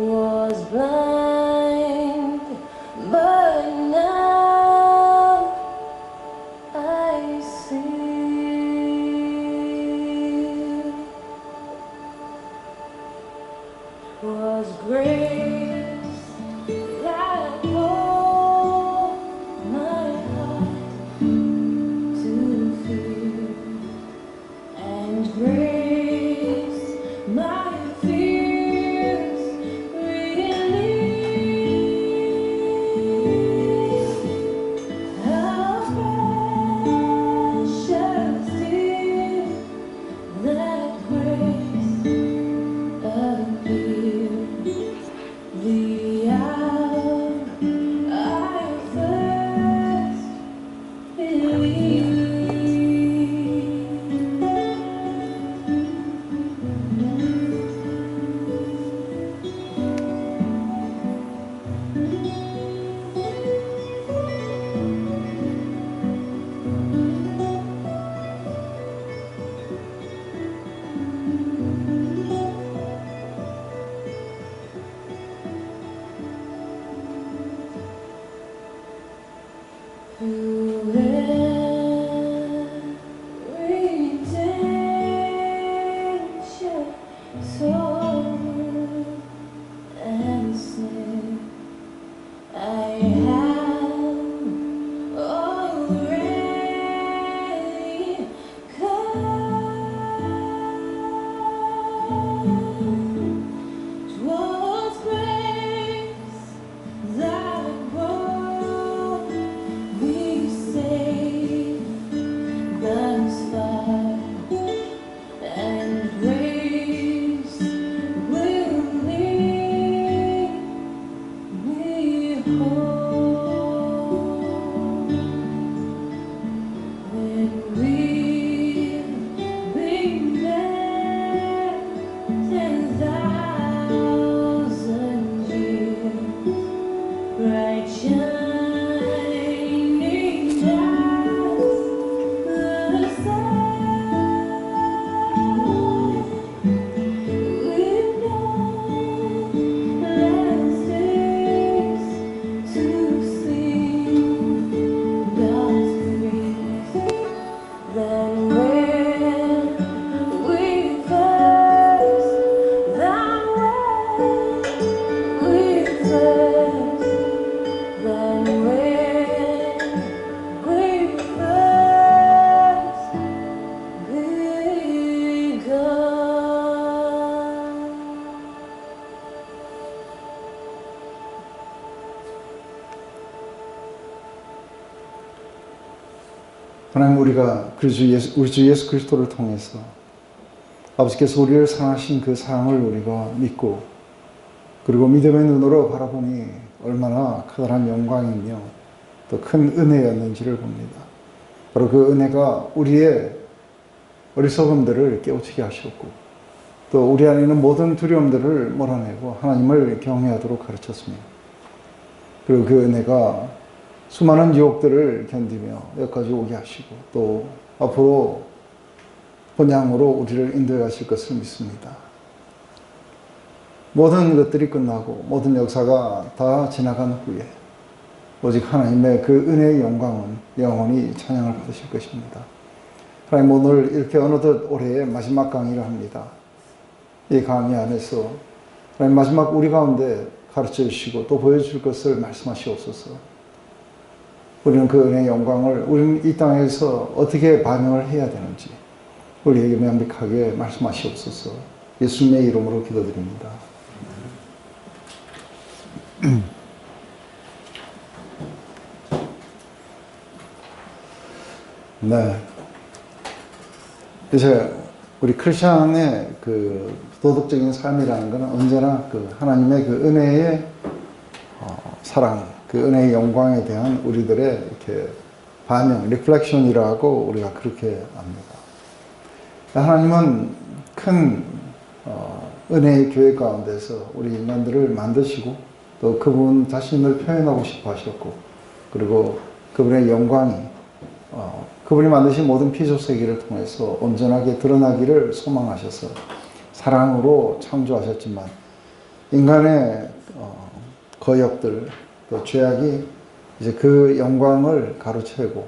was blind, but now I see. Was grace that brought my heart to fear, and grace my fears relieved. How precious is that grace appeared, the hour I first believed. Through every danger, sorrow, and sin, I have already come. 'Twas grace that brought me safe thus far, and grace will lead me home. When we've been there 10,000 years, bright shining as the sun, with no less days to see God's grace than when we first, than when we first, than when we first begun. 하나님, 우리가 우리 주 예수 그리스도를 통해서 아버지께서 우리를 사랑하신 그 사랑을 우리가 믿고, 그리고 믿음의 눈으로 바라보니 얼마나 커다란 영광이며 또 큰 은혜였는지를 봅니다. 바로 그 은혜가 우리의 어리석음들을 깨우치게 하셨고, 또 우리 안에 있는 모든 두려움들을 몰아내고 하나님을 경외하도록 가르쳤습니다. 그리고 그 은혜가 수많은 유혹들을 견디며 여기까지 오게 하시고, 또 앞으로 본향으로 우리를 인도해 가실 것을 믿습니다. 모든 것들이 끝나고 모든 역사가 다 지나간 후에 오직 하나님의 그 은혜의 영광은 영원히 찬양을 받으실 것입니다. 하나님, 오늘 이렇게 어느덧 올해의 마지막 강의를 합니다. 이 강의 안에서 하나님, 마지막 우리 가운데 가르쳐 주시고 또 보여줄 것을 말씀하시옵소서. 우리는 그 은혜의 영광을 우리는 이 땅에서 어떻게 반영을 해야 되는지 우리에게 명백하게 말씀하시옵소서. 예수님의 이름으로 기도드립니다. 네. 이제 우리 크리스천의 그 도덕적인 삶이라는 것은 언제나 그 하나님의 그 은혜의 사랑, 그 은혜의 영광에 대한 우리들의 이렇게 반영, 리플렉션이라고 우리가 그렇게 압니다. 하나님은 큰 은혜의 교회 가운데서 우리 인간들을 만드시고 또 그분 자신을 표현하고 싶어 하셨고, 그리고 그분의 영광이 그분이 만드신 모든 피조 세계를 통해서 온전하게 드러나기를 소망하셔서 사랑으로 창조하셨지만, 인간의 거역들, 또 죄악이 이제 그 영광을 가로채고,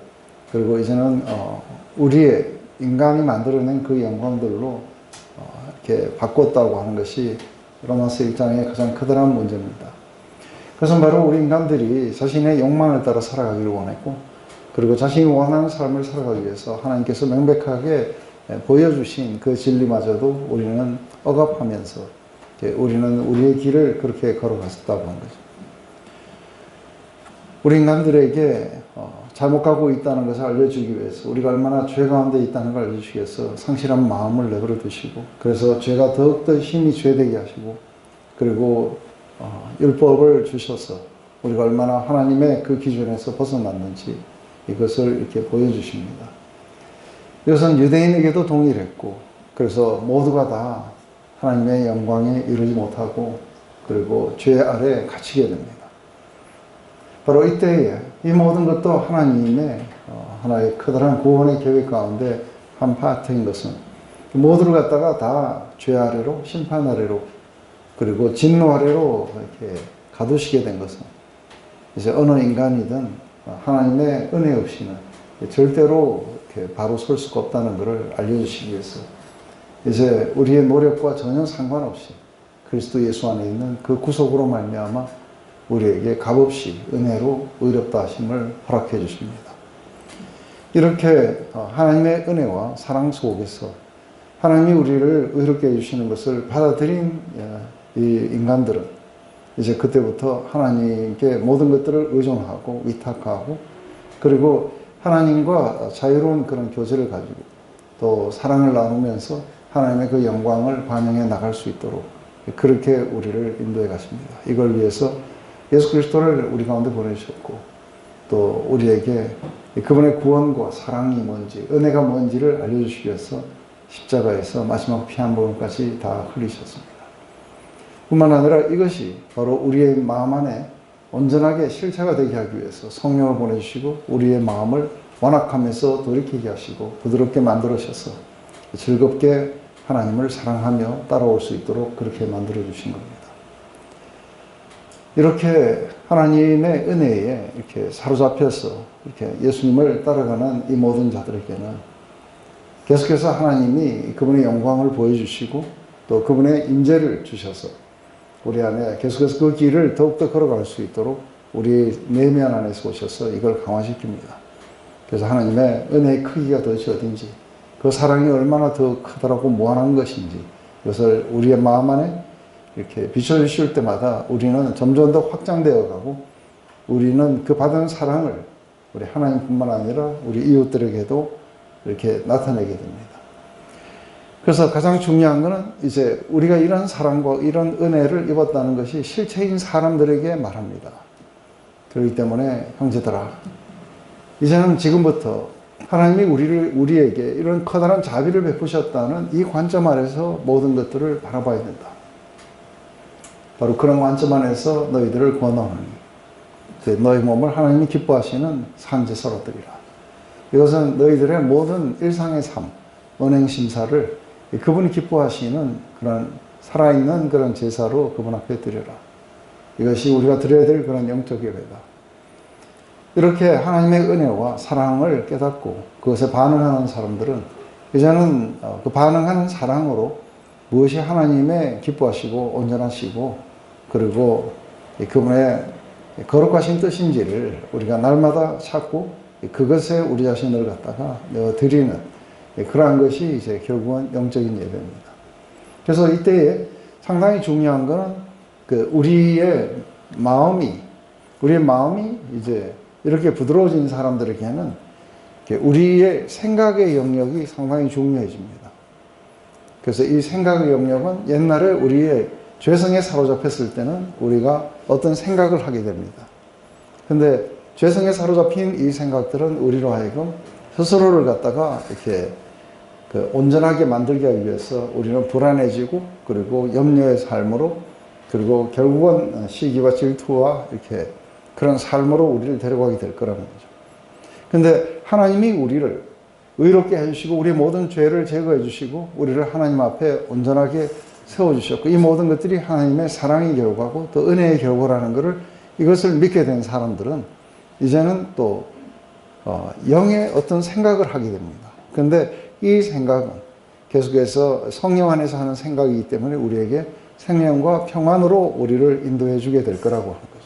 그리고 이제는 우리의 인간이 만들어낸 그 영광들로 이렇게 바꿨다고 하는 것이 로마서 1장의 가장 커다란 문제입니다. 그것은 바로 우리 인간들이 자신의 욕망을 따라 살아가기를 원했고, 그리고 자신이 원하는 삶을 살아가기 위해서 하나님께서 명백하게 보여주신 그 진리마저도 우리는 억압하면서 우리는 우리의 길을 그렇게 걸어갔었다고 하는 거죠. 우리 인간들에게 잘못 가고 있다는 것을 알려주기 위해서, 우리가 얼마나 죄 가운데 있다는 걸 알려주기 위해서 상실한 마음을 내버려 두시고, 그래서 죄가 더욱더 힘이 죄되게 하시고, 그리고 율법을 주셔서 우리가 얼마나 하나님의 그 기준에서 벗어났는지 이것을 이렇게 보여주십니다. 이것은 유대인에게도 동일했고, 그래서 모두가 다 하나님의 영광에 이르지 못하고, 그리고 죄 아래 갇히게 됩니다. 바로 이때에 이 모든 것도 하나님의 하나의 커다란 구원의 계획 가운데 한 파트인 것은, 모두를 갖다가 다 죄 아래로, 심판 아래로, 그리고 진노 아래로 이렇게 가두시게 된 것은, 이제 어느 인간이든 하나님의 은혜 없이는 절대로 이렇게 바로 설 수가 없다는 것을 알려주시기 위해서, 이제 우리의 노력과 전혀 상관없이 그리스도 예수 안에 있는 그 구속으로 말미암아 우리에게 값없이 은혜로 의롭다 하심을 허락해 주십니다. 이렇게 하나님의 은혜와 사랑 속에서 하나님이 우리를 의롭게 해주시는 것을 받아들인 이 인간들은 이제 그때부터 하나님께 모든 것들을 의존하고 위탁하고, 그리고 하나님과 자유로운 그런 교제를 가지고 또 사랑을 나누면서 하나님의 그 영광을 반영해 나갈 수 있도록 그렇게 우리를 인도해 가십니다. 이걸 위해서 예수 그리스도를 우리 가운데 보내주셨고, 또 우리에게 그분의 구원과 사랑이 뭔지, 은혜가 뭔지를 알려주시기 위해서 십자가에서 마지막 피 한 모금까지 다 흘리셨습니다. 뿐만 아니라 이것이 바로 우리의 마음 안에 온전하게 실체가 되게 하기 위해서 성령을 보내주시고, 우리의 마음을 완악하면서 돌이키게 하시고 부드럽게 만들으셔서 즐겁게 하나님을 사랑하며 따라올 수 있도록 그렇게 만들어 주신 겁니다. 이렇게 하나님의 은혜에 이렇게 사로잡혀서 이렇게 예수님을 따라가는 이 모든 자들에게는 계속해서 하나님이 그분의 영광을 보여주시고, 또 그분의 임재를 주셔서 우리 안에 계속해서 그 길을 더욱더 걸어갈 수 있도록 우리 내면 안에서 오셔서 이걸 강화시킵니다. 그래서 하나님의 은혜의 크기가 도대체 어딘지, 그 사랑이 얼마나 더 크다라고 무한한 것인지, 이것을 우리의 마음 안에 이렇게 비춰주실 때마다 우리는 점점 더 확장되어 가고, 우리는 그 받은 사랑을 우리 하나님뿐만 아니라 우리 이웃들에게도 이렇게 나타내게 됩니다. 그래서 가장 중요한 것은 이제 우리가 이런 사랑과 이런 은혜를 입었다는 것이 실체인 사람들에게 말합니다. 그렇기 때문에 형제들아, 이제는 지금부터 하나님이 우리에게 이런 커다란 자비를 베푸셨다는 이 관점 아래서 모든 것들을 바라봐야 된다. 바로 그런 관점 안에서 너희들을 권하노니 너희 몸을 하나님이 기뻐하시는 산제사로 드리라. 이것은 너희들의 모든 일상의 삶, 언행 심사를 그분이 기뻐하시는 그런 살아있는 그런 제사로 그분 앞에 드려라. 이것이 우리가 드려야 될 그런 영적 예배다. 이렇게 하나님의 은혜와 사랑을 깨닫고 그것에 반응하는 사람들은 이제는 그 반응하는 사랑으로 무엇이 하나님의 기뻐하시고 온전하시고, 그리고 그분의 거룩하신 뜻인지를 우리가 날마다 찾고 그것에 우리 자신을 갖다가 드리는 그러한 것이 이제 결국은 영적인 예배입니다. 그래서 이때에 상당히 중요한 것은 우리의 마음이 이제 이렇게 부드러워진 사람들에게는 우리의 생각의 영역이 상당히 중요해집니다. 그래서 이 생각의 영역은 옛날에 우리의 죄성에 사로잡혔을 때는 우리가 어떤 생각을 하게 됩니다. 근데 죄성에 사로잡힌 이 생각들은 우리로 하여금 스스로를 갖다가 이렇게 온전하게 만들게 하기 위해서 우리는 불안해지고, 그리고 염려의 삶으로, 그리고 결국은 시기와 질투와 이렇게 그런 삶으로 우리를 데려가게 될 거라는 거죠. 근데 하나님이 우리를 의롭게 해주시고 우리의 모든 죄를 제거해 주시고 우리를 하나님 앞에 온전하게 세워주셨고 이 모든 것들이 하나님의 사랑의 결과고 또 은혜의 결과라는 것을 이것을 믿게 된 사람들은 이제는 또 영의 어떤 생각을 하게 됩니다. 그런데 이 생각은 계속해서 성령 안에서 하는 생각이기 때문에 우리에게 생명과 평안으로 우리를 인도해 주게 될 거라고 하는 거죠.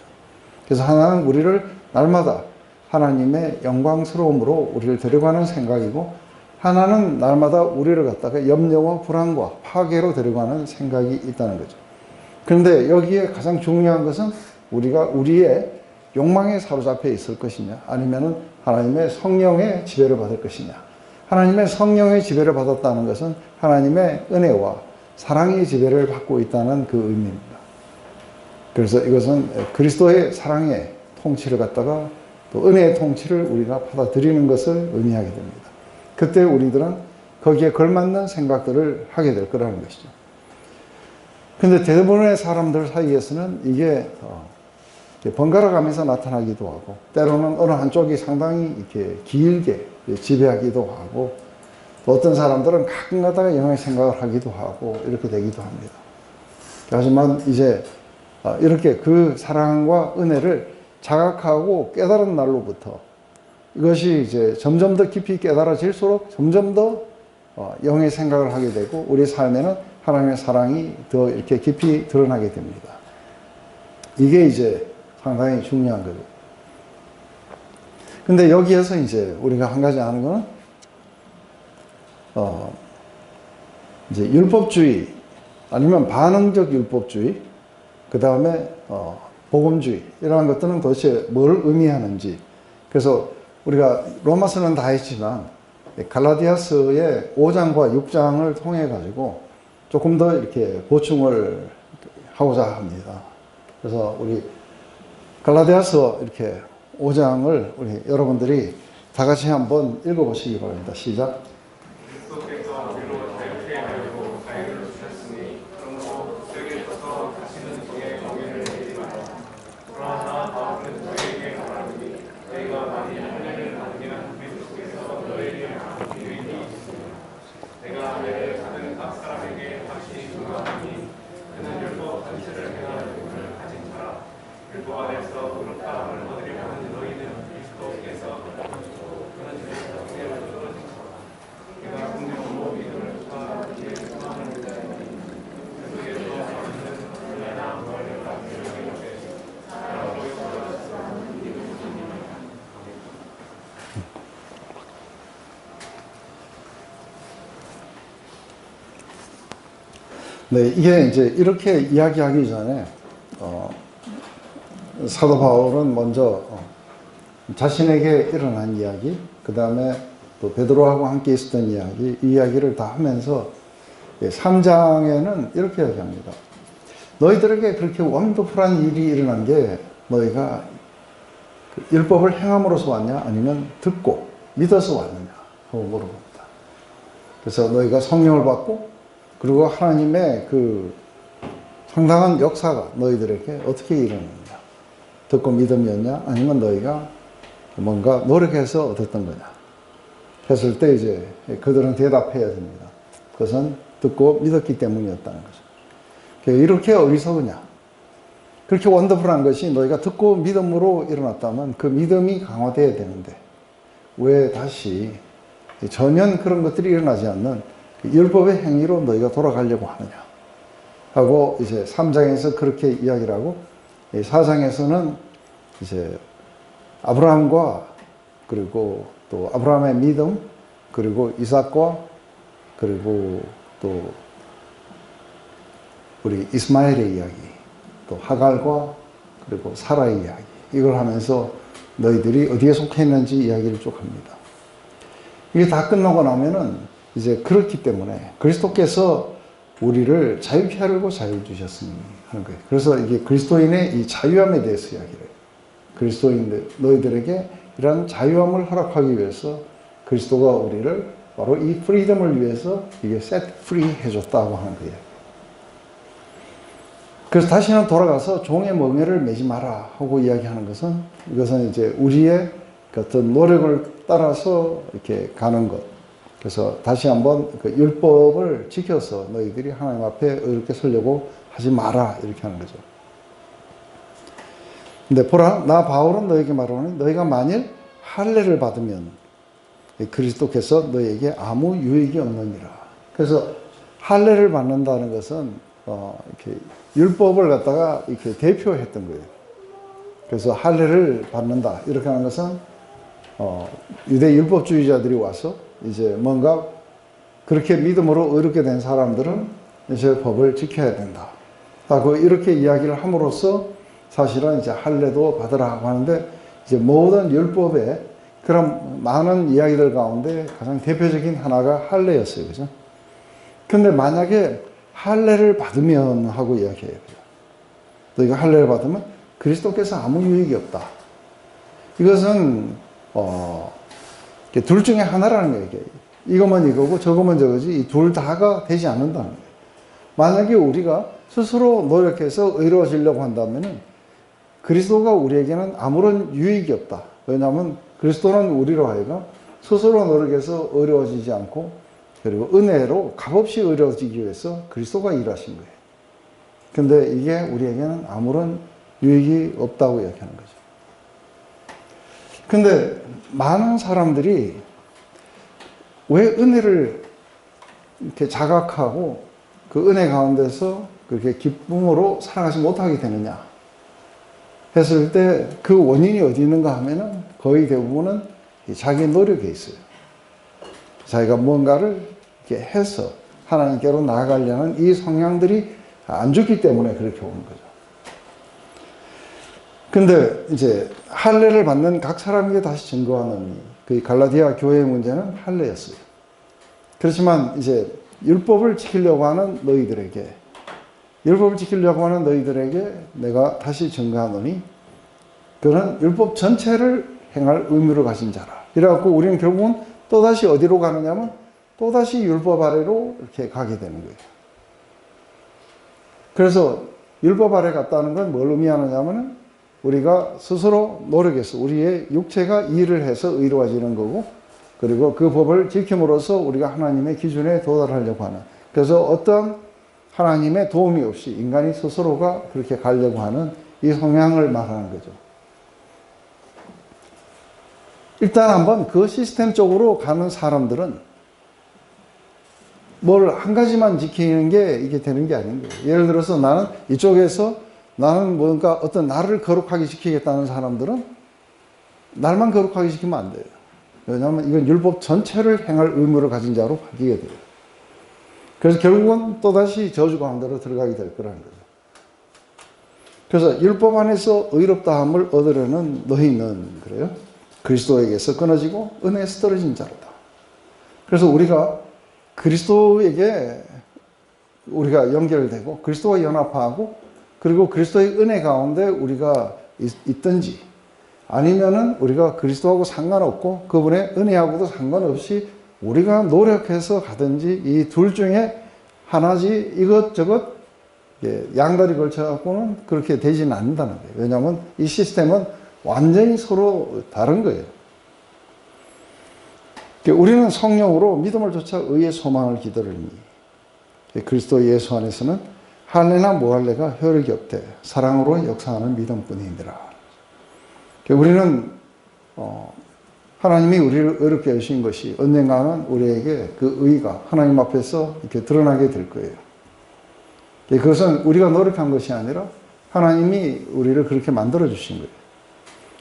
그래서 하나는 우리를 날마다 하나님의 영광스러움으로 우리를 데려가는 생각이고 하나는 날마다 우리를 갖다가 염려와 불안과 파괴로 데려가는 생각이 있다는 거죠. 그런데 여기에 가장 중요한 것은 우리가 우리의 욕망에 사로잡혀 있을 것이냐 아니면은 하나님의 성령의 지배를 받을 것이냐. 하나님의 성령의 지배를 받았다는 것은 하나님의 은혜와 사랑의 지배를 받고 있다는 그 의미입니다. 그래서 이것은 그리스도의 사랑의 통치를 갖다가 또 은혜의 통치를 우리가 받아들이는 것을 의미하게 됩니다. 그때 우리들은 거기에 걸맞는 생각들을 하게 될 거라는 것이죠. 근데 대부분의 사람들 사이에서는 이게 번갈아 가면서 나타나기도 하고 때로는 어느 한쪽이 상당히 이렇게 길게 지배하기도 하고 또 어떤 사람들은 가끔 가다가 영의 생각을 하기도 하고 이렇게 되기도 합니다. 하지만 이제 이렇게 그 사랑과 은혜를 자각하고 깨달은 날로부터 이것이 이제 점점 더 깊이 깨달아질수록 점점 더 영의 생각을 하게 되고 우리 삶에는 하나님의 사랑이 더 이렇게 깊이 드러나게 됩니다. 이게 이제 상당히 중요한 거죠. 근데 여기에서 이제 우리가 한 가지 아는 거는 이제 율법주의 아니면 반응적 율법주의 그 다음에 복음주의 이러한 것들은 도대체 뭘 의미하는지. 그래서 우리가 로마서는 다 했지만 갈라디아서의 5장과 6장을 통해 가지고 조금 더 이렇게 보충을 하고자 합니다. 그래서 우리 갈라디아서 이렇게 5장을 우리 여러분들이 다 같이 한번 읽어보시기 바랍니다. 시작. 네, 이게 이제 이렇게 이야기하기 전에 사도 바울은 먼저 자신에게 일어난 이야기, 그 다음에 또 베드로하고 함께 있었던 이야기, 이 이야기를 다 하면서 3장에는 이렇게 이야기합니다. 너희들에게 그렇게 원더풀한 일이 일어난 게 너희가 율법을 행함으로써 왔냐 아니면 듣고 믿어서 왔느냐 하고 물어봅니다. 그래서 너희가 성령을 받고 그리고 하나님의 그 상당한 역사가 너희들에게 어떻게 일어났느냐. 듣고 믿음이었냐 아니면 너희가 뭔가 노력해서 얻었던 거냐 했을 때 이제 그들은 대답해야 됩니다. 그것은 듣고 믿었기 때문이었다는 거죠. 이렇게 어리석으냐. 그렇게 원더풀한 것이 너희가 듣고 믿음으로 일어났다면 그 믿음이 강화되어야 되는데 왜 다시 전혀 그런 것들이 일어나지 않는 율법의 행위로 너희가 돌아가려고 하느냐 하고 이제 3장에서 그렇게 이야기를 하고 4장에서는 이제 아브라함과 그리고 또 아브라함의 믿음 그리고 이삭과 그리고 또 우리 이스마엘의 이야기 또 하갈과 그리고 사라의 이야기 이걸 하면서 너희들이 어디에 속해 있는지 이야기를 쭉 합니다. 이게 다 끝나고 나면은 이제 그렇기 때문에 그리스도께서 우리를 자유케 하려고 자유를 주셨으니 하는 거예요. 그래서 이게 그리스도인의 이 자유함에 대해서 이야기를 해요. 그리스도인들 너희들에게 이런 자유함을 허락하기 위해서 그리스도가 우리를 바로 이 프리덤을 위해서 이게 set free 해줬다고 하는 거예요. 그래서 다시는 돌아가서 종의 멍에를 매지 마라 하고 이야기하는 것은 이것은 이제 우리의 어떤 노력을 따라서 이렇게 가는 것 그래서 다시 한번 그 율법을 지켜서 너희들이 하나님 앞에 의롭게 서려고 하지 마라 이렇게 하는 거죠. 근데 보라, 나 바울은 너에게 말하노니 너희가 만일 할례를 받으면 그리스도께서 너희에게 아무 유익이 없느니라. 그래서 할례를 받는다는 것은 이렇게 율법을 갖다가 이렇게 대표했던 거예요. 그래서 할례를 받는다 이렇게 하는 것은 유대 율법주의자들이 와서 이제 뭔가 그렇게 믿음으로 의롭게 된 사람들은 이제 법을 지켜야 된다 하고 이렇게 이야기를 함으로써 사실은 이제 할례도 받으라고 하는데 이제 모든 율법의 그런 많은 이야기들 가운데 가장 대표적인 하나가 할례였어요. 그죠? 근데 만약에 할례를 받으면 하고 이야기해요. 너희가 할례를 받으면 그리스도께서 아무 유익이 없다. 이것은 둘 중에 하나라는 거예요. 이거면 이거고 저거면 저거지 이 둘 다가 되지 않는다는 거예요. 만약에 우리가 스스로 노력해서 의로워지려고 한다면 그리스도가 우리에게는 아무런 유익이 없다. 왜냐하면 그리스도는 우리로 하여금 스스로 노력해서 의로워지지 않고 그리고 은혜로 값없이 의로워지기 위해서 그리스도가 일하신 거예요. 근데 이게 우리에게는 아무런 유익이 없다고 이야기하는 거죠. 근데 많은 사람들이 왜 은혜를 이렇게 자각하고 그 은혜 가운데서 그렇게 기쁨으로 살아가지 못하게 되느냐 했을 때 그 원인이 어디 있는가 하면은 거의 대부분은 자기 노력에 있어요. 자기가 뭔가를 이렇게 해서 하나님께로 나아가려는 이 성향들이 안 좋기 때문에 그렇게 오는 거죠. 근데 이제 할례를 받는 각 사람에게 다시 증거하는 그 갈라디아 교회의 문제는 할례였어요. 그렇지만 이제 율법을 지키려고 하는 너희들에게 내가 다시 증거하노니 그는 율법 전체를 행할 의무를 가진 자라. 이래갖고 우리는 결국은 또다시 어디로 가느냐면 또다시 율법 아래로 이렇게 가게 되는 거예요. 그래서 율법 아래 갔다는 건 뭘 의미하느냐면 우리가 스스로 노력해서 우리의 육체가 일을 해서 의로워지는 거고 그리고 그 법을 지킴으로써 우리가 하나님의 기준에 도달하려고 하는 그래서 어떤 하나님의 도움이 없이 인간이 스스로가 그렇게 가려고 하는 이 성향을 말하는 거죠. 일단 한번 그 시스템 쪽으로 가는 사람들은 뭘 한 가지만 지키는 게 이게 되는 게 아닌 거예요. 예를 들어서 나는 이쪽에서 나는 뭔가 어떤 나를 거룩하게 지키겠다는 사람들은 날만 거룩하게 지키면 안 돼요. 왜냐하면 이건 율법 전체를 행할 의무를 가진 자로 바뀌게 돼요. 그래서 결국은 또다시 저주 가운데로 들어가게 될 거라는 거죠. 그래서 율법 안에서 의롭다함을 얻으려는 너희는 그래요. 그리스도에게서 끊어지고 은혜에서 떨어진 자로다. 그래서 우리가 그리스도에게 우리가 연결되고 그리스도와 연합하고 그리고 그리스도의 은혜 가운데 우리가 있든지 아니면은 우리가 그리스도하고 상관없고 그분의 은혜하고도 상관없이 우리가 노력해서 가든지 이 둘 중에 하나지 이것저것 양다리 걸쳐갖고는 그렇게 되지는 않는다는 거예요. 왜냐하면 이 시스템은 완전히 서로 다른 거예요. 우리는 성령으로 믿음을 쫓아 의의 소망을 기다리니 그리스도 예수 안에서는 할례나 무할례가 효력이 없되 사랑으로 역사하는 믿음뿐이니라. 우리는 하나님이 우리를 의롭게 하신 것이 언젠가는 우리에게 그 의가 하나님 앞에서 이렇게 드러나게 될 거예요. 그것은 우리가 노력한 것이 아니라 하나님이 우리를 그렇게 만들어 주신 거예요.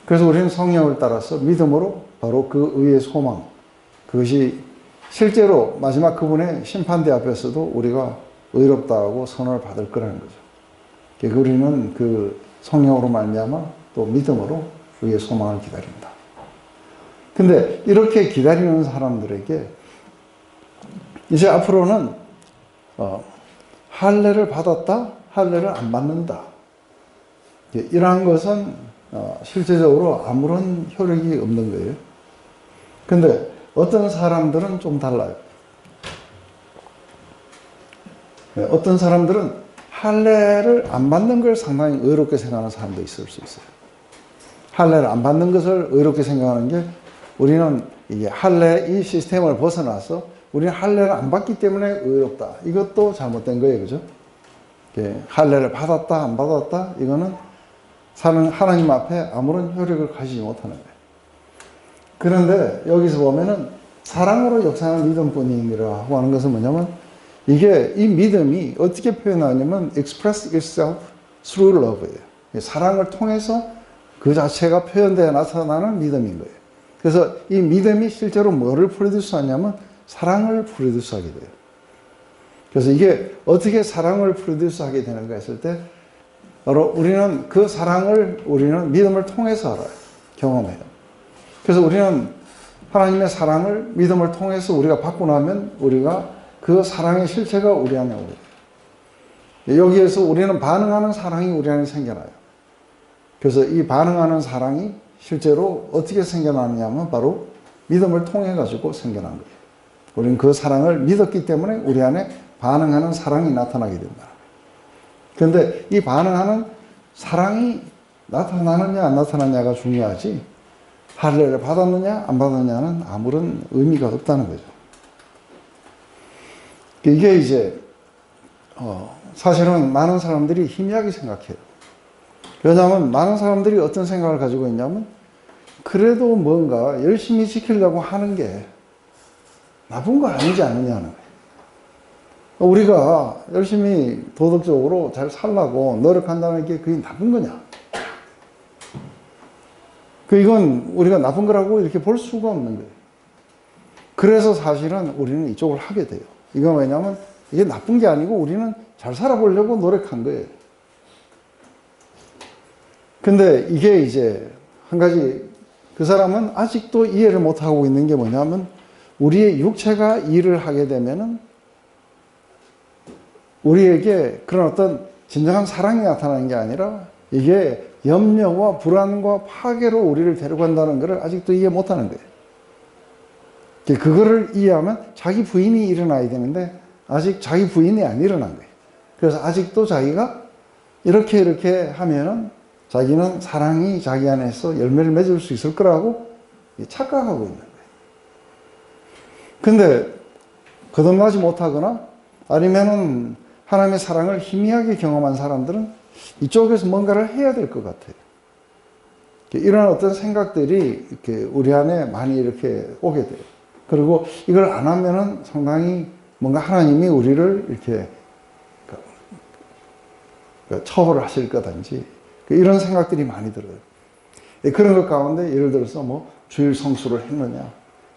그래서 우리는 성령을 따라서 믿음으로 바로 그 의의 소망, 그것이 실제로 마지막 그분의 심판대 앞에서도 우리가 의롭다고 선언을 받을 거라는 거죠. 우리는 그 성령으로 말미암아 또 믿음으로 의의 소망을 기다린다. 근데 이렇게 기다리는 사람들에게 이제 앞으로는 할례를 받았다, 할례를 안 받는다. 이러한 것은 실제적으로 아무런 효력이 없는 거예요. 근데 어떤 사람들은 좀 달라요. 어떤 사람들은 할례를 안 받는 걸 상당히 의롭게 생각하는 사람도 있을 수 있어요. 할례를 안 받는 것을 의롭게 생각하는 게 우리는 이게 할례 이 시스템을 벗어나서 우리는 할례를 안 받기 때문에 의롭다. 이것도 잘못된 거예요. 그죠? 할례를 받았다, 안 받았다, 이거는 하나님 앞에 아무런 효력을 가지지 못하는 거예요. 그런데 여기서 보면은 사랑으로 역사하는 믿음뿐이니라 하고 하는 것은 뭐냐면 이게 이 믿음이 어떻게 표현하냐면 express itself through love예요. 사랑을 통해서 그 자체가 표현되어 나타나는 믿음인 거예요. 그래서 이 믿음이 실제로 뭐를 프로듀스 하냐면 사랑을 프로듀스 하게 돼요. 그래서 이게 어떻게 사랑을 프로듀스 하게 되는가 했을 때 바로 우리는 그 사랑을 우리는 믿음을 통해서 알아요. 경험해요. 그래서 우리는 하나님의 사랑을 믿음을 통해서 우리가 받고 나면 우리가 그 사랑의 실체가 우리 안에 오게. 여기에서 우리는 반응하는 사랑이 우리 안에 생겨나요. 그래서 이 반응하는 사랑이 실제로 어떻게 생겨나느냐 하면 바로 믿음을 통해 가지고 생겨난 거예요. 우리는 그 사랑을 믿었기 때문에 우리 안에 반응하는 사랑이 나타나게 된다. 그런데 이 반응하는 사랑이 나타나느냐 안 나타나느냐가 중요하지 할례를 받았느냐 안 받았느냐는 아무런 의미가 없다는 거죠. 이게 이제 사실은 많은 사람들이 희미하게 생각해요. 왜냐하면 많은 사람들이 어떤 생각을 가지고 있냐면 그래도 뭔가 열심히 지키려고 하는 게 나쁜 거 아니지 않느냐는 거예요. 우리가 열심히 도덕적으로 잘 살라고 노력한다는 게 그게 나쁜 거냐? 이건 우리가 나쁜 거라고 이렇게 볼 수가 없는 거예요. 그래서 사실은 우리는 이쪽을 하게 돼요. 이건 왜냐하면 이게 나쁜 게 아니고 우리는 잘 살아보려고 노력한 거예요. 근데 이게 이제 한 가지 그 사람은 아직도 이해를 못하고 있는 게 뭐냐면 우리의 육체가 일을 하게 되면은 우리에게 그런 어떤 진정한 사랑이 나타나는 게 아니라 이게 염려와 불안과 파괴로 우리를 데려간다는 것을 아직도 이해 못하는 거예요. 그거를 이해하면 자기 부인이 일어나야 되는데 아직 자기 부인이 안 일어난 거예요. 그래서 아직도 자기가 이렇게 하면은 자기는 사랑이 자기 안에서 열매를 맺을 수 있을 거라고 착각하고 있는 거예요. 근데 거듭나지 못하거나 아니면은 하나님의 사랑을 희미하게 경험한 사람들은 이쪽에서 뭔가를 해야 될 것 같아요. 이런 어떤 생각들이 이렇게 우리 안에 많이 이렇게 오게 돼요. 그리고 이걸 안 하면은 상당히 뭔가 하나님이 우리를 이렇게 처벌을 하실 거든지 이런 생각들이 많이 들어요. 그런 것 가운데 예를 들어서 뭐 주일 성수를 했느냐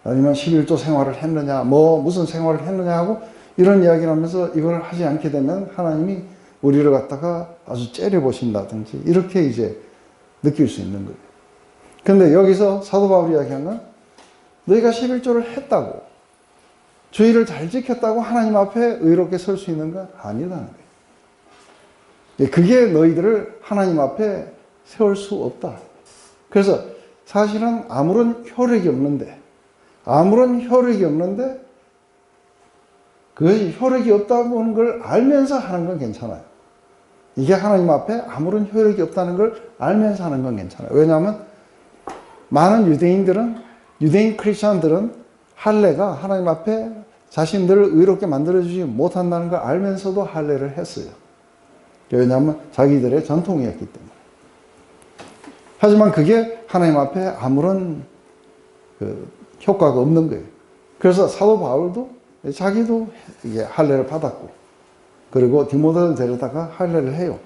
아니면 11조 생활을 했느냐 뭐 무슨 생활을 했느냐 하고 이런 이야기를 하면서 이걸 하지 않게 되면 하나님이 우리를 갖다가 아주 째려보신다든지 이렇게 이제 느낄 수 있는 거예요. 근데 여기서 사도 바울이 이야기한 건 너희가 11조를 했다고 주의를 잘 지켰다고 하나님 앞에 의롭게 설 수 있는 건 아니라는 거예요. 그게 너희들을 하나님 앞에 세울 수 없다. 그래서 사실은 아무런 효력이 없는데 그 효력이 없다고 하는 걸 알면서 하는 건 괜찮아요. 이게 하나님 앞에 아무런 효력이 없다는 걸 알면서 하는 건 괜찮아요. 왜냐하면 많은 유대인 크리스천들은 할례가 하나님 앞에 자신들을 의롭게 만들어주지 못한다는 걸 알면서도 할례를 했어요. 왜냐하면 자기들의 전통이었기 때문에. 하지만 그게 하나님 앞에 아무런 효과가 없는 거예요. 그래서 사도 바울도 자기도 이게 할례를 받았고 그리고 디모데를 데려다가 할례를 해요.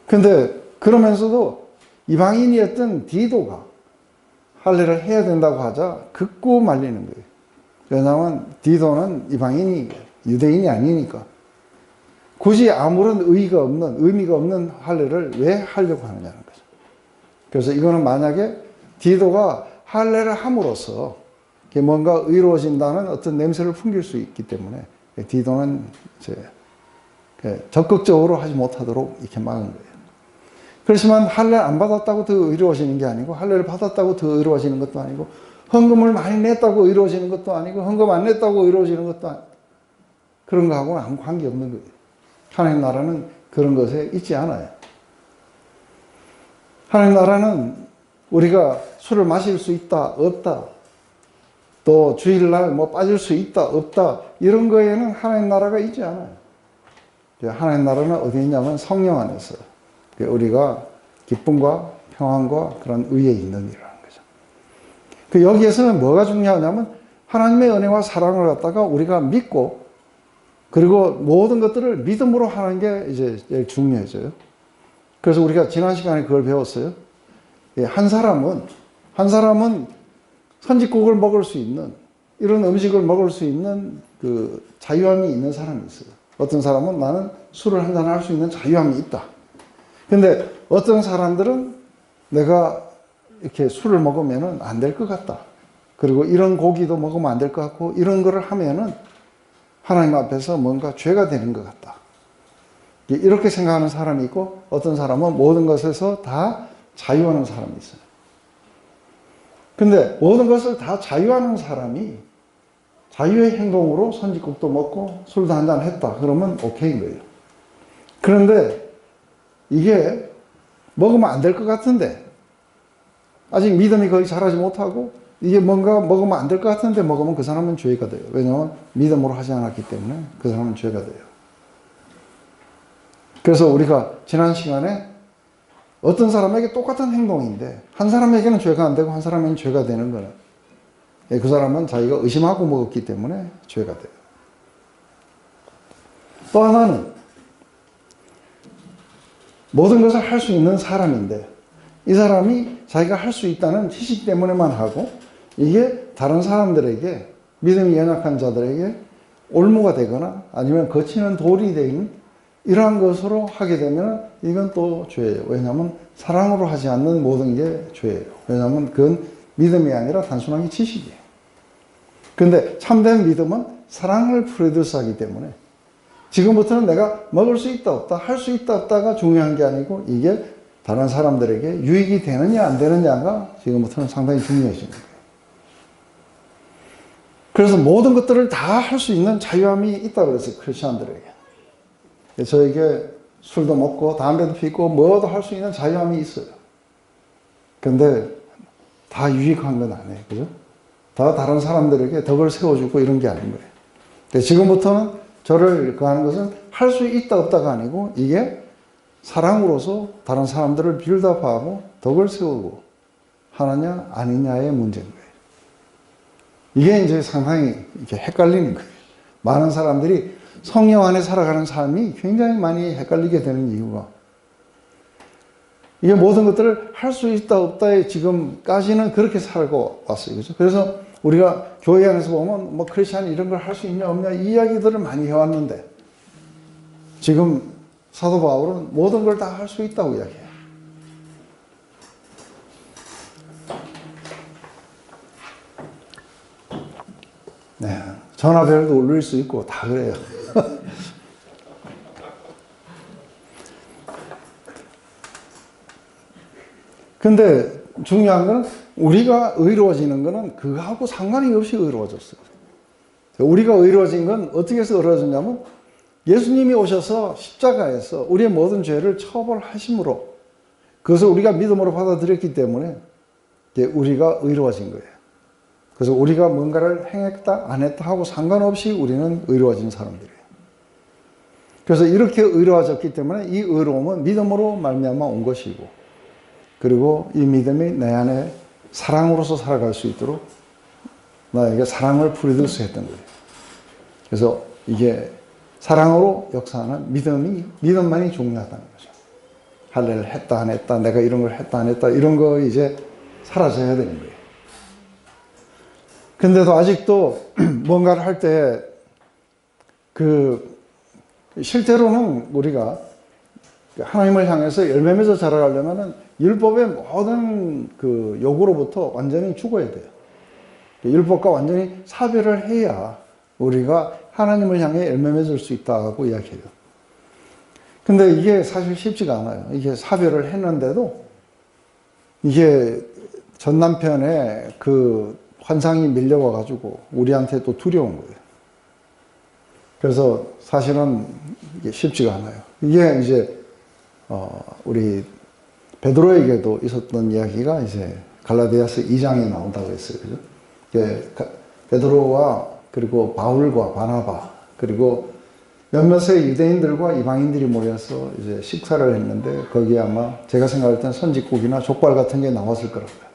근데 그러면서도 이방인이었던 디도가 할례를 해야 된다고 하자 극구 말리는 거예요. 왜냐하면 디도는 이방인이 유대인이 아니니까 굳이 아무런 의미가 없는 할례를 왜 하려고 하느냐는 거죠. 그래서 이거는 만약에 디도가 할례를 함으로써 뭔가 의로워진다는 어떤 냄새를 풍길 수 있기 때문에 디도는 이제 적극적으로 하지 못하도록 이렇게 막은 거예요. 그렇지만 할례 안 받았다고 더 의로워지는 게 아니고 할례를 받았다고 더 의로워지는 것도 아니고 헌금을 많이 냈다고 의로워지는 것도 아니고 헌금 안 냈다고 의로워지는 것도 아니고 그런 거하고는 아무 관계없는 거예요. 하나님 나라는 그런 것에 있지 않아요. 하나님 나라는 우리가 술을 마실 수 있다, 없다, 또 주일날 뭐 빠질 수 있다, 없다, 이런 거에는 하나님 나라가 있지 않아요. 하나님 나라는 어디 있냐면 성령 안에 있어요. 우리가 기쁨과 평안과 그런 의에 있는 일이라는 거죠. 여기에서는 뭐가 중요하냐면 하나님의 은혜와 사랑을 갖다가 우리가 믿고, 그리고 모든 것들을 믿음으로 하는 게 이제 제일 중요해져요. 그래서 우리가 지난 시간에 그걸 배웠어요. 한 사람은 선지국을 먹을 수 있는, 이런 음식을 먹을 수 있는 그 자유함이 있는 사람이 있어요. 어떤 사람은 나는 술을 한잔 할 수 있는 자유함이 있다. 근데 어떤 사람들은 내가 이렇게 술을 먹으면 안 될 것 같다. 그리고 이런 고기도 먹으면 안 될 것 같고, 이런 거를 하면은 하나님 앞에서 뭔가 죄가 되는 것 같다. 이렇게 생각하는 사람이 있고, 어떤 사람은 모든 것에서 다 자유하는 사람이 있어요. 근데 모든 것을 다 자유하는 사람이 자유의 행동으로 선지국도 먹고 술도 한잔 했다. 그러면 오케이인 거예요. 그런데 이게 먹으면 안 될 것 같은데, 아직 믿음이 거의 자라지 못하고, 이게 뭔가 먹으면 안 될 것 같은데 먹으면 그 사람은 죄가 돼요. 왜냐하면 믿음으로 하지 않았기 때문에 그 사람은 죄가 돼요. 그래서 우리가 지난 시간에 어떤 사람에게 똑같은 행동인데 한 사람에게는 죄가 안 되고 한 사람에게는 죄가 되는 거는, 그 사람은 자기가 의심하고 먹었기 때문에 죄가 돼요. 또 하나는 모든 것을 할 수 있는 사람인데, 이 사람이 자기가 할 수 있다는 지식 때문에만 하고, 이게 다른 사람들에게, 믿음이 연약한 자들에게 올무가 되거나 아니면 거치는 돌이 되는 이러한 것으로 하게 되면 이건 또 죄예요. 왜냐하면 사랑으로 하지 않는 모든 게 죄예요. 왜냐하면 그건 믿음이 아니라 단순하게 지식이에요. 그런데 참된 믿음은 사랑을 프로듀스하기 때문에 지금부터는 내가 먹을 수 있다 없다, 할 수 있다 없다가 중요한 게 아니고, 이게 다른 사람들에게 유익이 되느냐 안 되느냐가 지금부터는 상당히 중요해지는 거예요. 그래서 모든 것들을 다 할 수 있는 자유함이 있다고 그랬어요, 크리스천들에게. 저에게 술도 먹고 담배도 피고 뭐도 할 수 있는 자유함이 있어요. 근데 다 유익한 건 아니에요. 그죠? 다 다른 사람들에게 덕을 세워주고 이런 게 아닌 거예요. 지금부터는 저를 거하는 것은 할 수 있다 없다가 아니고, 이게 사랑으로서 다른 사람들을 빌드업하고 덕을 세우고 하느냐 아니냐의 문제인 거예요. 이게 이제 상당히 이렇게 헷갈리는 거예요. 많은 사람들이 성령 안에 살아가는 삶이 굉장히 많이 헷갈리게 되는 이유가, 이게 모든 것들을 할 수 있다 없다에 지금까지는 그렇게 살고 왔어요. 그죠? 그래서 우리가 교회 안에서 보면 뭐 크리스찬이 이런 걸 할 수 있냐 없냐 이 이야기들을 많이 해왔는데, 지금 사도 바울은 모든 걸 다 할 수 있다고 이야기해요. 네, 전화벨도 울릴 수 있고 다 그래요. 근데 중요한 건 우리가 의로워지는 거는 그거하고 상관이 없이 의로워졌어요. 우리가 의로워진 건 어떻게 해서 의로워졌냐면, 예수님이 오셔서 십자가에서 우리의 모든 죄를 처벌하심으로, 그것을 우리가 믿음으로 받아들였기 때문에 우리가 의로워진 거예요. 그래서 우리가 뭔가를 행했다 안 했다 하고 상관없이 우리는 의로워진 사람들이에요. 그래서 이렇게 의로워졌기 때문에 이 의로움은 믿음으로 말미암아 온 것이고, 그리고 이 믿음이 내 안에 사랑으로서 살아갈 수 있도록 나에게 사랑을 프로듀스 했던 거예요. 그래서 이게 사랑으로 역사하는 믿음만이 중요하다는 거죠. 할례를 했다 안 했다, 내가 이런 걸 했다 안 했다, 이런 거 이제 사라져야 되는 거예요. 근데도 아직도 뭔가를 할 때 실제로는 우리가 하나님을 향해서 열매 맺어 자라가려면 율법의 모든 그 요구로부터 완전히 죽어야 돼요. 율법과 완전히 사별을 해야 우리가 하나님을 향해 열매 맺을 수 있다고 이야기해요. 근데 이게 사실 쉽지가 않아요. 이게 사별을 했는데도 이게 전 남편의 그 환상이 밀려와가지고 우리한테 또 두려운 거예요. 그래서 사실은 이게 쉽지가 않아요. 이게 이제 우리 베드로에게도 있었던 이야기가 이제 갈라디아서 2장에 나온다고 했어요. 그죠? 베드로와 그리고 바울과 바나바 그리고 몇몇의 유대인들과 이방인들이 모여서 이제 식사를 했는데 거기에 아마 제가 생각할 땐 선짓국이나 족발 같은 게 나왔을 거라고요.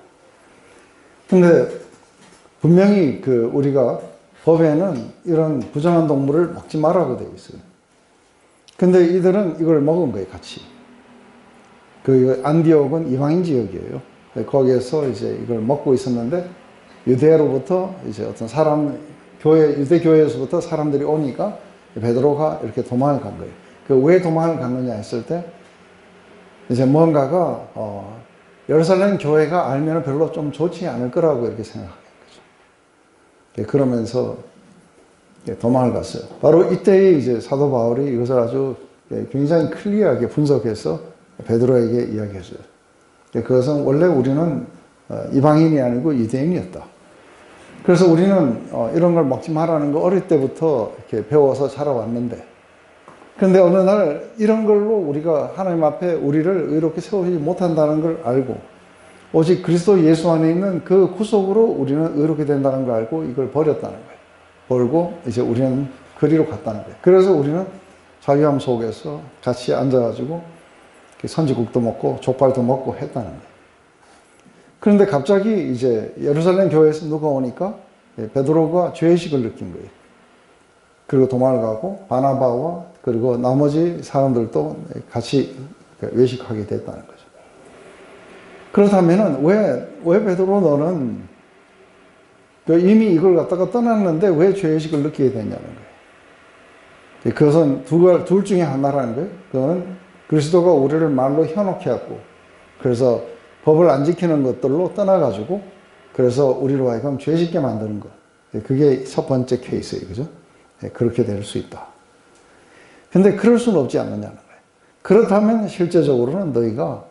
근데 분명히 우리가 법에는 이런 부정한 동물을 먹지 말라고 되어 있어요. 근데 이들은 이걸 먹은 거예요, 같이. 안디옥은 이방인 지역이에요. 거기에서 이제 이걸 먹고 있었는데 유대로부터 이제 어떤 유대 교회에서부터 사람들이 오니까 베드로가 이렇게 도망을 간 거예요. 왜 도망을 간 거냐 했을 때 이제 뭔가가 예루살렘 교회가 알면 별로 좀 좋지 않을 거라고 이렇게 생각하는 거죠. 그러면서 도망을 갔어요. 바로 이때에 이제 사도 바울이 이것을 아주 굉장히 클리어하게 분석해서 베드로에게 이야기했어요. 그것은 원래 우리는 이방인이 아니고 유대인이었다. 그래서 우리는 이런 걸 먹지 말라는 거 어릴 때부터 이렇게 배워서 자라왔는데, 근데 어느 날 이런 걸로 우리가 하나님 앞에 우리를 의롭게 세우지 못한다는 걸 알고, 오직 그리스도 예수 안에 있는 그 구속으로 우리는 의롭게 된다는 걸 알고 이걸 버렸다는 거예요. 버리고 이제 우리는 그리로 갔다는 거예요. 그래서 우리는 자유함 속에서 같이 앉아가지고 선지국도 먹고 족발도 먹고 했다는 거예요. 그런데 갑자기 이제 예루살렘 교회에서 누가 오니까 베드로가 죄의식을 느낀 거예요. 그리고 도망을 가고 바나바와 그리고 나머지 사람들도 같이 외식하게 됐다는 거죠. 그렇다면은 왜 베드로 너는 이미 이걸 갖다가 떠났는데 왜 죄의식을 느끼게 됐냐는 거예요. 그것은 둘 중에 하나라는 거예요. 그거는 그리스도가 우리를 말로 현혹해 왔고, 그래서 법을 안 지키는 것들로 떠나가지고, 그래서 우리로 하여금 죄 짓게 만드는 것. 그게 첫 번째 케이스예요. 그죠? 그렇게 될 수 있다. 근데 그럴 수는 없지 않느냐는 거예요. 그렇다면 실제적으로는 너희가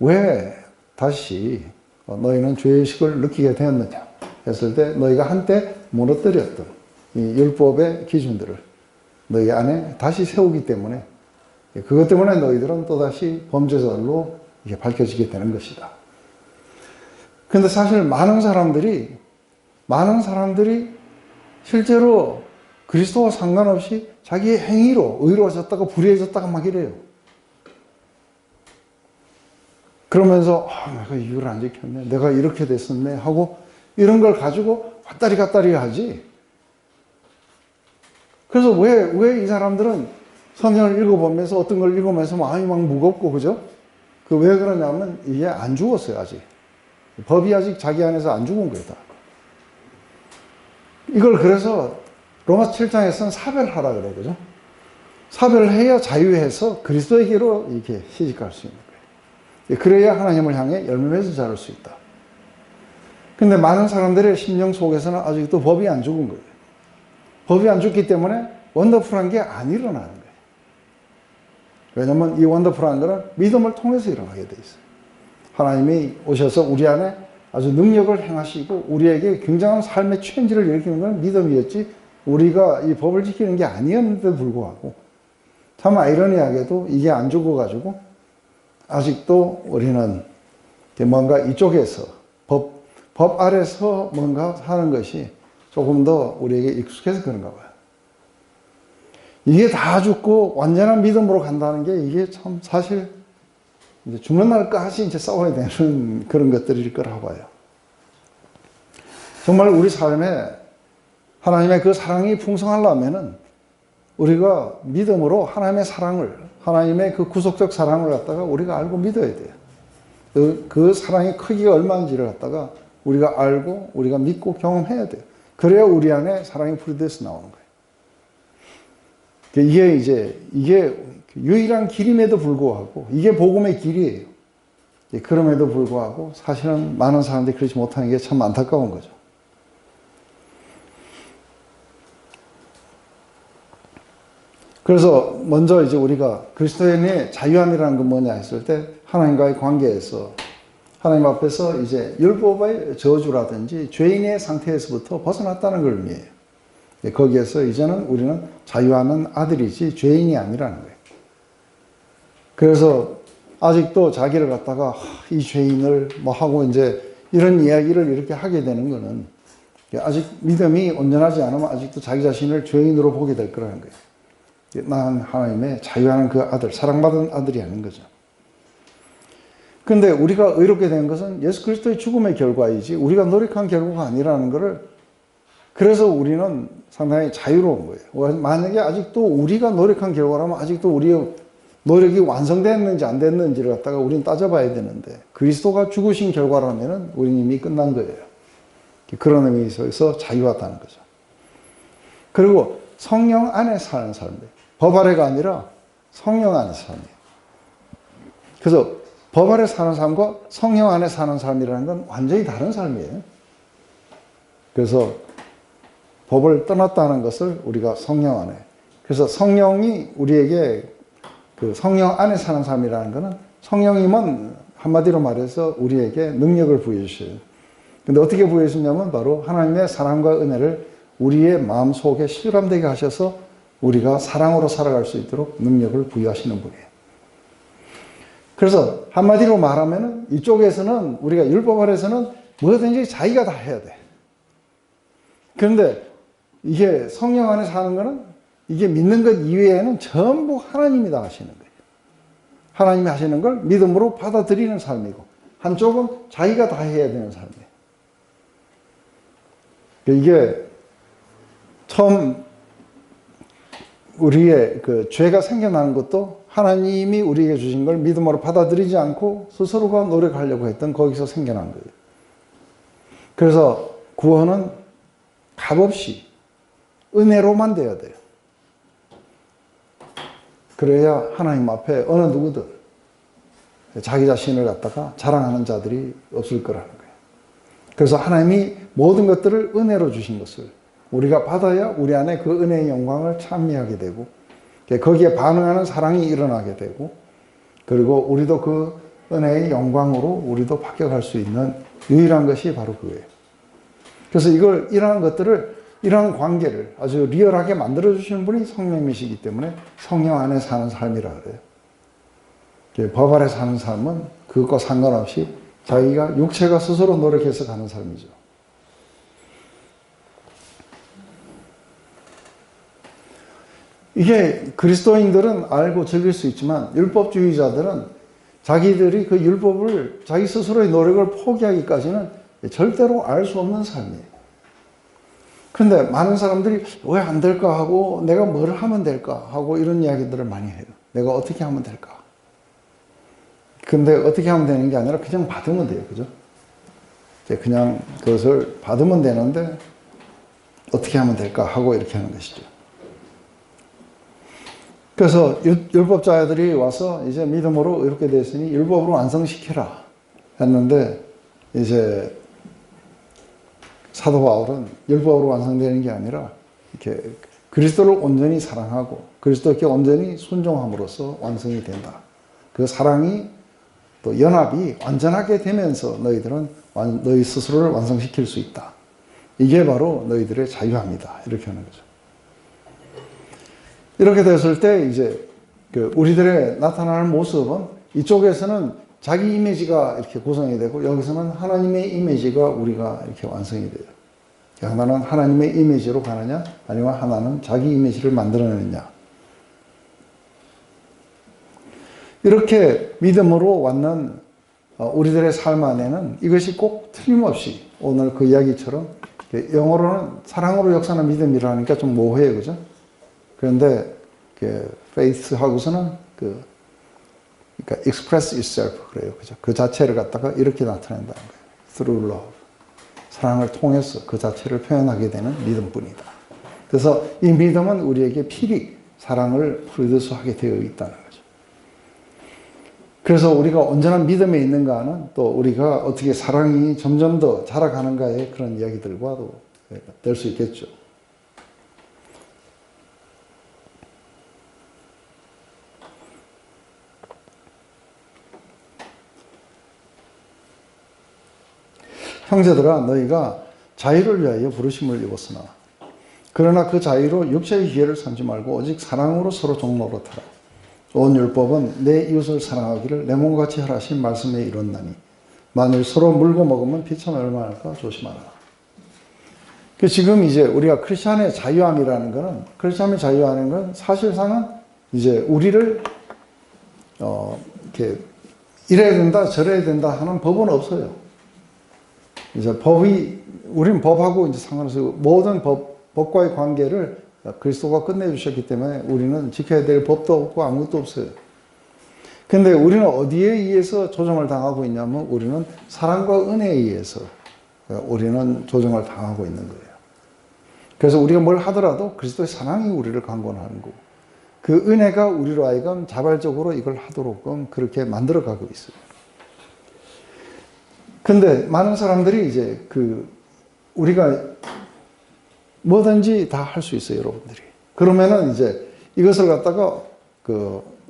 왜 다시 너희는 죄의식을 느끼게 되었느냐 했을 때, 너희가 한때 무너뜨렸던 이 율법의 기준들을 너희 안에 다시 세우기 때문에, 그것 때문에 너희들은 또다시 범죄자로 이게 밝혀지게 되는 것이다. 근데 사실 많은 사람들이 실제로 그리스도와 상관없이 자기의 행위로 의로워졌다가 불의해졌다가 막 이래요. 그러면서 내가 이유를 안 지켰네, 내가 이렇게 됐었네 하고 이런 걸 가지고 왔다리 갔다리 하지. 그래서 왜 이 사람들은 성경을 읽어보면서 어떤 걸 읽으면서 마음이 막 무겁고, 그죠? 왜 그러냐면 이게 안 죽었어요, 아직. 법이 아직 자기 안에서 안 죽은 거다. 이걸 그래서 로마서 7장에서는 사별하라 그래요, 그죠? 사별을 해야 자유해서 그리스도에게로 이렇게 시집갈 수 있는 거예요. 그래야 하나님을 향해 열매 맺어 자랄 수 있다. 근데 많은 사람들의 심령 속에서는 아직도 법이 안 죽은 거예요. 법이 안 죽기 때문에 원더풀한 게 안 일어나는 거예요. 왜냐면 이 원더풀한 거는 믿음을 통해서 일어나게 돼 있어요. 하나님이 오셔서 우리 안에 아주 능력을 행하시고 우리에게 굉장한 삶의 체인지를 일으키는 건 믿음이었지, 우리가 이 법을 지키는 게 아니었는데도 불구하고, 참 아이러니하게도 이게 안 죽어가지고 아직도 우리는 뭔가 이쪽에서 법 아래서 뭔가 사는 것이 조금 더 우리에게 익숙해서 그런가 봐요. 이게 다 죽고 완전한 믿음으로 간다는 게 이게 참 사실 이제 죽는 날까지 이제 싸워야 되는 그런 것들일 거라고 봐요. 정말 우리 삶에 하나님의 그 사랑이 풍성하려면은 우리가 믿음으로 하나님의 사랑을, 하나님의 그 구속적 사랑을 갖다가 우리가 알고 믿어야 돼요. 그 사랑의 크기가 얼마인지를 갖다가 우리가 알고 우리가 믿고 경험해야 돼요. 그래야 우리 안에 사랑이 풀이돼서 나오는 거예요. 이게 유일한 길임에도 불구하고 이게 복음의 길이에요. 그럼에도 불구하고 사실은 많은 사람들이 그렇지 못하는 게 참 안타까운 거죠. 그래서 먼저 이제 우리가 그리스도인의 자유함이라는 건 뭐냐 했을 때, 하나님과의 관계에서 하나님 앞에서 이제 율법의 저주라든지 죄인의 상태에서부터 벗어났다는 걸 의미해요. 거기에서 이제는 우리는 자유하는 아들이지 죄인이 아니라는 거예요. 그래서 아직도 자기를 갖다가 이 죄인을 뭐 하고 이제 이런 이야기를 이렇게 하게 되는 거는 아직 믿음이 온전하지 않으면 아직도 자기 자신을 죄인으로 보게 될 거라는 거예요. 난 하나님의 자유하는 그 아들, 사랑받은 아들이 아닌 거죠. 그런데 우리가 의롭게 된 것은 예수 그리스도의 죽음의 결과이지 우리가 노력한 결과가 아니라는 것을, 그래서 우리는 상당히 자유로운 거예요. 만약에 아직도 우리가 노력한 결과라면 아직도 우리의 노력이 완성됐는지 안 됐는지를 갖다가 우리는 따져봐야 되는데, 그리스도가 죽으신 결과라면 우리는 이미 끝난 거예요. 그런 의미에서 자유하다는 거죠. 그리고 성령 안에 사는 삶이에요. 법 아래가 아니라 성령 안에 삶이에요. 그래서 법 아래 사는 삶과 성령 안에 사는 삶이라는 건 완전히 다른 삶이에요. 그래서 법을 떠났다는 것을 우리가 성령 안에, 그래서 성령이 우리에게 그 성령 안에 사는 삶이라는 것은, 성령님은 한마디로 말해서 우리에게 능력을 부여해 주셔요. 근데 어떻게 부여해 주냐면 바로 하나님의 사랑과 은혜를 우리의 마음 속에 실감되게 하셔서 우리가 사랑으로 살아갈 수 있도록 능력을 부여하시는 분이에요. 그래서 한마디로 말하면 이쪽에서는, 우리가 율법 아래서는 뭐든지 자기가 다 해야 돼. 그런데 이게 성령 안에 사는 거는, 이게 믿는 것 이외에는 전부 하나님이 다 하시는 거예요. 하나님이 하시는 걸 믿음으로 받아들이는 삶이고, 한쪽은 자기가 다 해야 되는 삶이에요. 이게 처음 우리의 그 죄가 생겨나는 것도 하나님이 우리에게 주신 걸 믿음으로 받아들이지 않고 스스로가 노력하려고 했던 거기서 생겨난 거예요. 그래서 구원은 값없이 은혜로만 돼야 돼요. 그래야 하나님 앞에 어느 누구든 자기 자신을 갖다가 자랑하는 자들이 없을 거라는 거예요. 그래서 하나님이 모든 것들을 은혜로 주신 것을 우리가 받아야 우리 안에 그 은혜의 영광을 찬미하게 되고, 거기에 반응하는 사랑이 일어나게 되고, 그리고 우리도 그 은혜의 영광으로 우리도 바뀌어갈 수 있는 유일한 것이 바로 그거예요. 그래서 이러한 것들을, 이러한 관계를 아주 리얼하게 만들어주시는 분이 성령이시기 때문에 성령 안에 사는 삶이라 그래요. 법 아래 사는 삶은 그것과 상관없이 자기가 육체가 스스로 노력해서 가는 삶이죠. 이게 그리스도인들은 알고 즐길 수 있지만 율법주의자들은 자기들이 그 율법을 자기 스스로의 노력을 포기하기까지는 절대로 알 수 없는 삶이에요. 그런데 많은 사람들이 왜 안 될까 하고, 내가 뭘 하면 될까 하고 이런 이야기들을 많이 해요. 내가 어떻게 하면 될까? 근데 어떻게 하면 되는 게 아니라 그냥 받으면 돼요. 그죠? 그냥 그것을 받으면 되는데 어떻게 하면 될까 하고 이렇게 하는 것이죠. 그래서 율법자들이 와서 이제 믿음으로 이렇게 됐으니 율법으로 완성시켜라 했는데, 이제 사도 바울은 율법으로 완성되는 게 아니라 이렇게 그리스도를 온전히 사랑하고 그리스도께 온전히 순종함으로써 완성이 된다. 그 사랑이 또 연합이 완전하게 되면서 너희들은 너희 스스로를 완성시킬 수 있다. 이게 바로 너희들의 자유함이다. 이렇게 하는 거죠. 이렇게 됐을 때 이제 우리들의 나타나는 모습은, 이쪽에서는 자기 이미지가 이렇게 구성이 되고 여기서는 하나님의 이미지가 우리가 이렇게 완성이 돼요. 하나는 하나님의 이미지로 가느냐, 아니면 하나는 자기 이미지를 만들어내느냐. 이렇게 믿음으로 왔는 우리들의 삶 안에는 이것이 꼭 틀림없이 오늘 그 이야기처럼, 영어로는 사랑으로 역사하는 믿음이라니까 좀 모호해요. 그죠? 그런데 faith하고서는 그러니까 express itself 그래요. 그죠? 그 자체를 갖다가 이렇게 나타낸다는 거예요. through love. 사랑을 통해서 그 자체를 표현하게 되는 믿음뿐이다. 그래서 이 믿음은 우리에게 필히 사랑을 프로듀스하게 되어 있다는 거죠. 그래서 우리가 온전한 믿음에 있는가는 또 우리가 어떻게 사랑이 점점 더 자라가는가의 그런 이야기들과도 될 수 있겠죠. 형제들아, 너희가 자유를 위하여 부르심을 입었으나 그러나 그 자유로 육체의 기회를 삼지 말고 오직 사랑으로 서로 종노릇하라. 온 율법은 내 이웃을 사랑하기를 내 몸같이 하라신 말씀에 이뤘나니 만일 서로 물고 먹으면 피참 얼마나 조심하라. 지금 이제 우리가 크리스찬의 자유함이라는 거는, 크리스찬의 자유함이라는 건 사실상은 이제 우리를 이렇게 이래야 된다 저래야 된다 하는 법은 없어요. 이제 우리는 법하고 이제 상관없어요. 모든 법과의 관계를 그리스도가 끝내주셨기 때문에 우리는 지켜야 될 법도 없고 아무것도 없어요. 근데 우리는 어디에 의해서 조정을 당하고 있냐면 우리는 사랑과 은혜에 의해서 우리는 조정을 당하고 있는 거예요. 그래서 우리가 뭘 하더라도 그리스도의 사랑이 우리를 강권하는 거고 그 은혜가 우리로 하여금 자발적으로 이걸 하도록 그렇게 만들어가고 있어요. 근데 많은 사람들이 이제 우리가 뭐든지 다 할 수 있어요, 여러분들이. 그러면은 이제 이것을 갖다가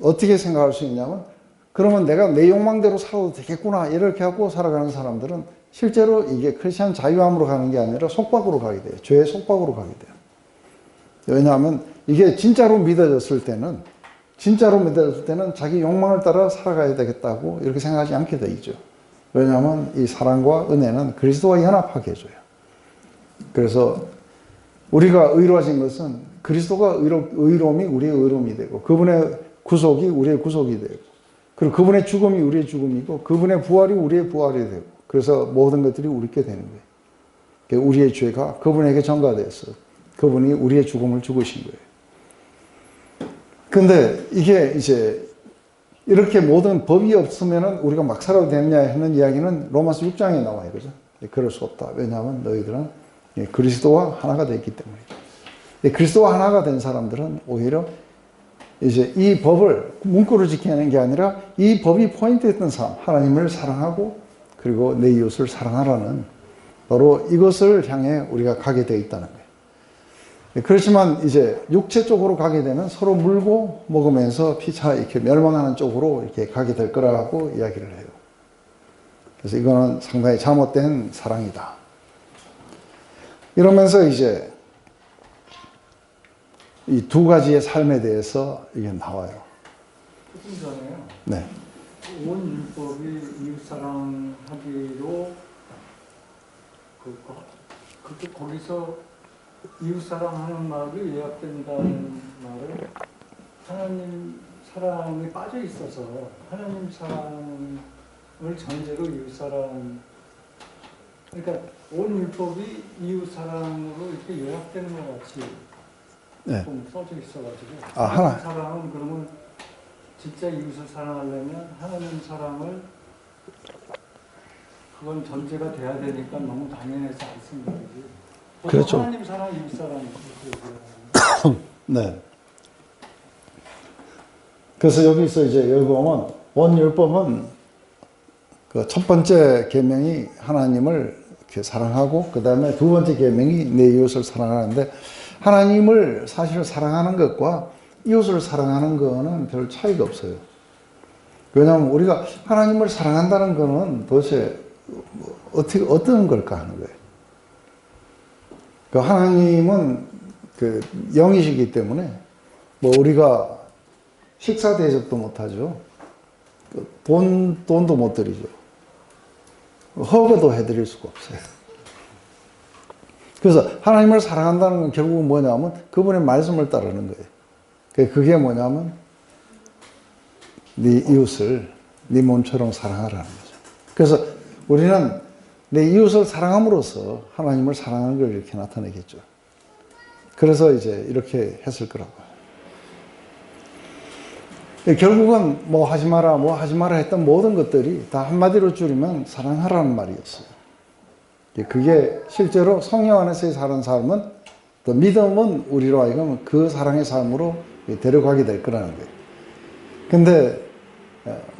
어떻게 생각할 수 있냐면 그러면 내가 내 욕망대로 살아도 되겠구나 이렇게 하고 살아가는 사람들은 실제로 이게 크리스천 자유함으로 가는 게 아니라 속박으로 가게 돼요. 죄의 속박으로 가게 돼요. 왜냐하면 이게 진짜로 믿어졌을 때는 자기 욕망을 따라 살아가야 되겠다고 이렇게 생각하지 않게 되죠. 왜냐하면 이 사랑과 은혜는 그리스도와 연합하게 해줘요. 그래서 우리가 의로워진 것은 그리스도가 의로움이 우리의 의로움이 되고 그분의 구속이 우리의 구속이 되고 그리고 그분의 죽음이 우리의 죽음이고 그분의 부활이 우리의 부활이 되고 그래서 모든 것들이 우리께 되는 거예요. 우리의 죄가 그분에게 전가되어서 그분이 우리의 죽음을 죽으신 거예요. 근데 이게 이제 이렇게 모든 법이 없으면 우리가 막 살아도 되느냐 하는 이야기는 로마서 6장에 나와요. 그죠? 그럴 수 없다. 왜냐하면 너희들은 그리스도와 하나가 되었기 때문이다. 그리스도와 하나가 된 사람들은 오히려 이제 이 법을 문구로 지키는 게 아니라 이 법이 포인트였던 사람, 하나님을 사랑하고 그리고 내 이웃을 사랑하라는 바로 이것을 향해 우리가 가게 되어 있다는 거예요. 그렇지만 이제 육체 쪽으로 가게 되면 서로 물고 먹으면서 피차 이렇게 멸망하는 쪽으로 이렇게 가게 될 거라고 이야기를 해요. 그래서 이거는 상당히 잘못된 사랑이다. 이러면서 이제 이 두 가지의 삶에 대해서 이게 나와요. 조금 전에요. 네. 온 율법이 이웃 사랑하기로 거기서 이웃 사랑하는 말이 요약된다는 말을 하나님 사랑에 빠져 있어서 하나님 사랑을 전제로 이웃 사랑 그러니까 온 율법이 이웃 사랑으로 이렇게 요약되는 것 같이 네. 좀 써져 있어가지고 하나님 사랑은 그러면 진짜 이웃을 사랑하려면 하나님 사랑을 그건 전제가 돼야 되니까 너무 당연해서 안 쓴다. 그렇죠. 하나님 사랑, 이웃 사랑. 네. 그래서 여기서 이제 여기 보면 온 율법은 그 첫 번째 계명이 하나님을 이렇게 사랑하고 그 다음에 두 번째 계명이 내 이웃을 사랑하는데 하나님을 사실 사랑하는 것과 이웃을 사랑하는 거는 별 차이가 없어요. 왜냐하면 우리가 하나님을 사랑한다는 거는 도대체 어떤 걸까 하는 거예요. 그 하나님은 그 영이시기 때문에 뭐 우리가 식사 대접도 못하죠. 돈도 못 드리죠. 허가도 해드릴 수가 없어요. 그래서 하나님을 사랑한다는 건 결국은 뭐냐면 그분의 말씀을 따르는 거예요. 그게 뭐냐면 네 이웃을 네 몸처럼 사랑하라는 거죠. 그래서 우리는 내 이웃을 사랑함으로써 하나님을 사랑하는 걸 이렇게 나타내겠죠. 그래서 이제 이렇게 했을 거라고. 결국은 뭐 하지 마라 했던 모든 것들이 다 한마디로 줄이면 사랑하라는 말이었어요. 그게 실제로 성령 안에서 사는 삶은 또 믿음은 우리로 하여금 그 사랑의 삶으로 데려가게 될 거라는 거예요. 근데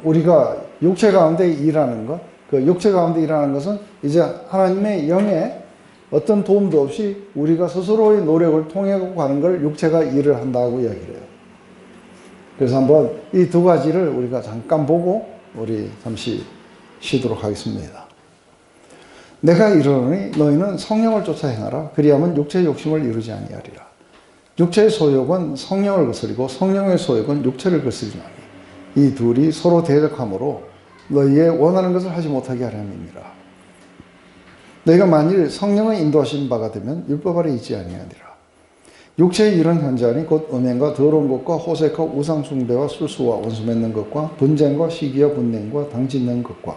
우리가 육체 가운데 일하는 것, 그 육체 가운데 일하는 것은 이제 하나님의 영에 어떤 도움도 없이 우리가 스스로의 노력을 통해 가는 걸 육체가 일을 한다고 이야기를 해요. 그래서 한번 이 두 가지를 우리가 잠깐 보고 우리 잠시 쉬도록 하겠습니다. 내가 이르노니 너희는 성령을 쫓아 행하라. 그리하면 육체의 욕심을 이루지 아니하리라. 육체의 소욕은 성령을 거스리고 성령의 소욕은 육체를 거스리나니 이 둘이 서로 대적하므로 너희의 원하는 것을 하지 못하게 하려함이니라. 너희가 만일 성령의 인도하신 바가 되면 율법 아래 있지 아니하니라. 육체의 이런 현장이 곧 음행과 더러운 것과 호색과 우상 숭배와 술수와 원수 맺는 것과 분쟁과 시기와 분냉과 당짓는 것과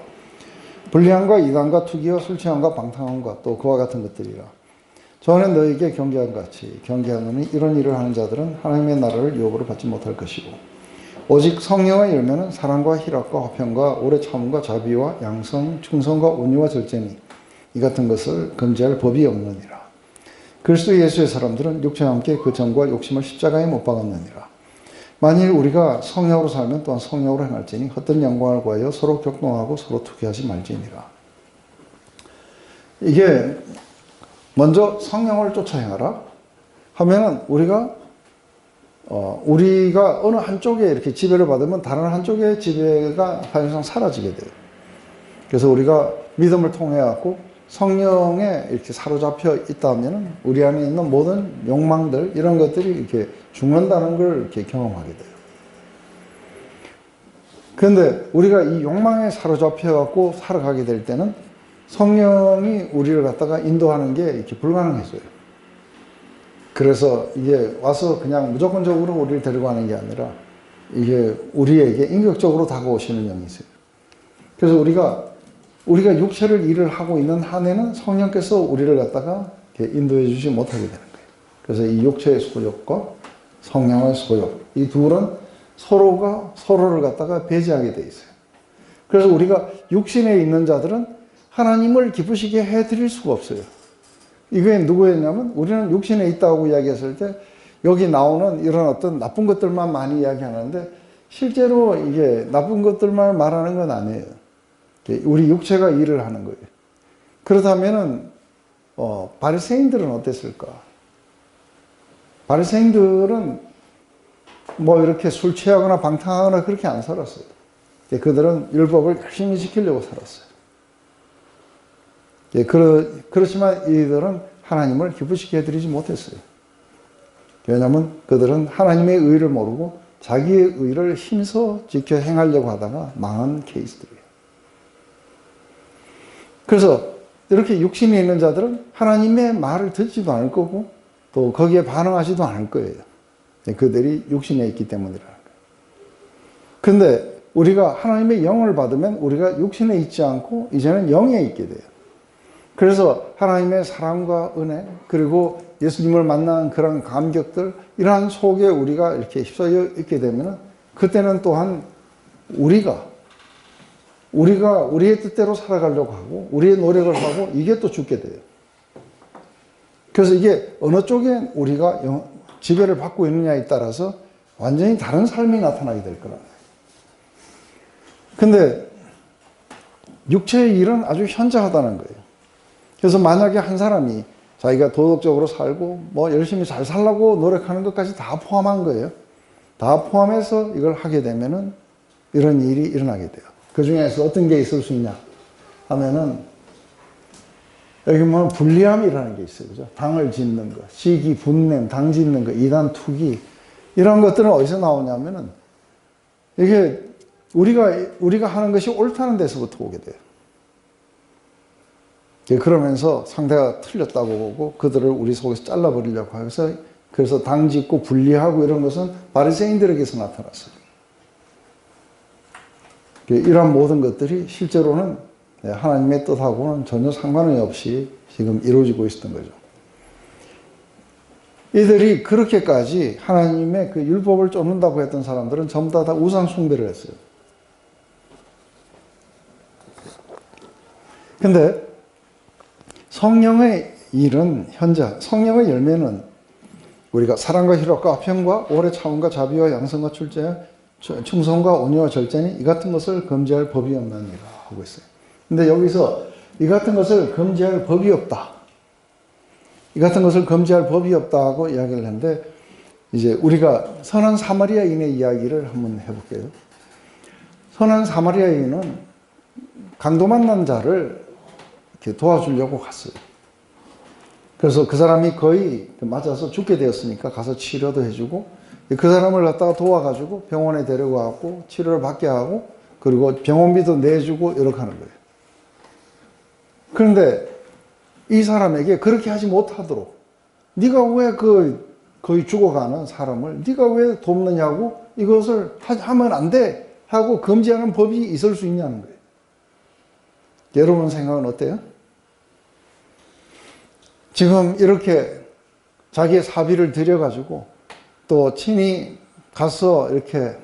불리함과 이단과 투기와 술 취함과 방탕함과 또 그와 같은 것들이라. 저는 너희에게 경계한 같이 경계하노니 이런 일을 하는 자들은 하나님의 나라를 유업으로 받지 못할 것이고 오직 성령의 열매는 사랑과 희락과 화평과 오래 참음과 자비와 양성, 충성과 온유와 절제니 이 같은 것을 금지할 법이 없느니라. 그리스도 예수의 사람들은 육체와 함께 그 정과 욕심을 십자가에 못 박았느니라. 만일 우리가 성령으로 살면 또한 성령으로 행할지니 헛된 영광을 구하여 서로 격동하고 서로 투기하지 말지니라. 이게 먼저 성령을 쫓아 행하라 하면은 우리가 어느 한쪽에 이렇게 지배를 받으면 다른 한쪽의 지배가 사실상 사라지게 돼요. 그래서 우리가 믿음을 통해 갖고 성령에 이렇게 사로잡혀 있다면은 우리 안에 있는 모든 욕망들 이런 것들이 이렇게 죽는다는 걸 이렇게 경험하게 돼요. 그런데 우리가 이 욕망에 사로잡혀 갖고 살아가게 될 때는 성령이 우리를 갖다가 인도하는 게 이렇게 불가능해져요. 그래서 이게 와서 그냥 무조건적으로 우리를 데리고 가는 게 아니라 이게 우리에게 인격적으로 다가오시는 영이 있어요. 그래서 우리가 육체를 일을 하고 있는 한에는 성령께서 우리를 갖다가 이렇게 인도해 주지 못하게 되는 거예요. 그래서 이 육체의 소욕과 성령의 소욕, 이 둘은 서로가 서로를 갖다가 배제하게 돼 있어요. 그래서 우리가 육신에 있는 자들은 하나님을 기쁘시게 해드릴 수가 없어요. 이게 누구였냐면 우리는 육신에 있다고 이야기했을 때 여기 나오는 이런 어떤 나쁜 것들만 많이 이야기하는데 실제로 이게 나쁜 것들만 말하는 건 아니에요. 우리 육체가 일을 하는 거예요. 그렇다면은 바리새인들은 어땠을까? 바리새인들은 뭐 이렇게 술 취하거나 방탕하거나 그렇게 안 살았어요. 그들은 율법을 열심히 지키려고 살았어요. 그렇지만 이들은 하나님을 기쁘시게 해드리지 못했어요. 왜냐하면 그들은 하나님의 의를 모르고 자기의 의를 힘써 지켜 행하려고 하다가 망한 케이스들이에요. 그래서 이렇게 육신에 있는 자들은 하나님의 말을 듣지도 않을 거고 또 거기에 반응하지도 않을 거예요. 그들이 육신에 있기 때문이라는 거예요. 그런데 우리가 하나님의 영을 받으면 우리가 육신에 있지 않고 이제는 영에 있게 돼요. 그래서 하나님의 사랑과 은혜 그리고 예수님을 만난 그런 감격들 이러한 속에 우리가 이렇게 휩싸여 있게 되면 그때는 또한 우리가 우리의 뜻대로 살아가려고 하고 우리의 노력을 하고 이게 또 죽게 돼요. 그래서 이게 어느 쪽에 우리가 지배를 받고 있느냐에 따라서 완전히 다른 삶이 나타나게 될 거라는 거예요. 근데 육체의 일은 아주 현저하다는 거예요. 그래서 만약에 한 사람이 자기가 도덕적으로 살고 뭐 열심히 잘 살려고 노력하는 것까지 다 포함한 거예요. 다 포함해서 이걸 하게 되면은 이런 일이 일어나게 돼요. 그 중에서 어떤 게 있을 수 있냐 하면은 여기 보면 불리함이라는 게 있어요. 그죠? 당을 짓는 거, 시기, 분냄, 당 짓는 거, 이단, 투기 이런 것들은 어디서 나오냐면은 이게 우리가 하는 것이 옳다는 데서부터 오게 돼요. 그러면서 상대가 틀렸다고 보고 그들을 우리 속에서 잘라버리려고 해서 그래서 당짓고 분리하고 이런 것은 바리새인들에게서 나타났어요. 이러한 모든 것들이 실제로는 하나님의 뜻하고는 전혀 상관이 없이 지금 이루어지고 있었던 거죠. 이들이 그렇게까지 하나님의 그 율법을 쫓는다고 했던 사람들은 전부 다 우상 숭배를 했어요. 근데 성령의 일은 성령의 열매는 우리가 사랑과 희락과 화평과 오래 참음과 자비와 양성과 출제, 충성과 온유와 절제니 이 같은 것을 금지할 법이 없느니라 하고 있어요. 근데 여기서 이 같은 것을 금지할 법이 없다. 이 같은 것을 금지할 법이 없다고 이야기를 했는데 이제 우리가 선한 사마리아인의 이야기를 한번 해볼게요. 선한 사마리아인은 강도 만난 자를 이렇게 도와주려고 갔어요. 그래서 그 사람이 거의 맞아서 죽게 되었으니까 가서 치료도 해주고, 그 사람을 갖다가 도와가지고 병원에 데려가고 치료를 받게 하고, 그리고 병원비도 내주고 이렇게 하는 거예요. 그런데 이 사람에게 그렇게 하지 못하도록, 네가 왜 거의 죽어가는 사람을 네가 왜 돕느냐고, 이것을 하면 안 돼 하고 금지하는 법이 있을 수 있냐는 거예요. 여러분 생각은 어때요? 지금 이렇게 자기의 사비를 들여가지고 또 친히 가서 이렇게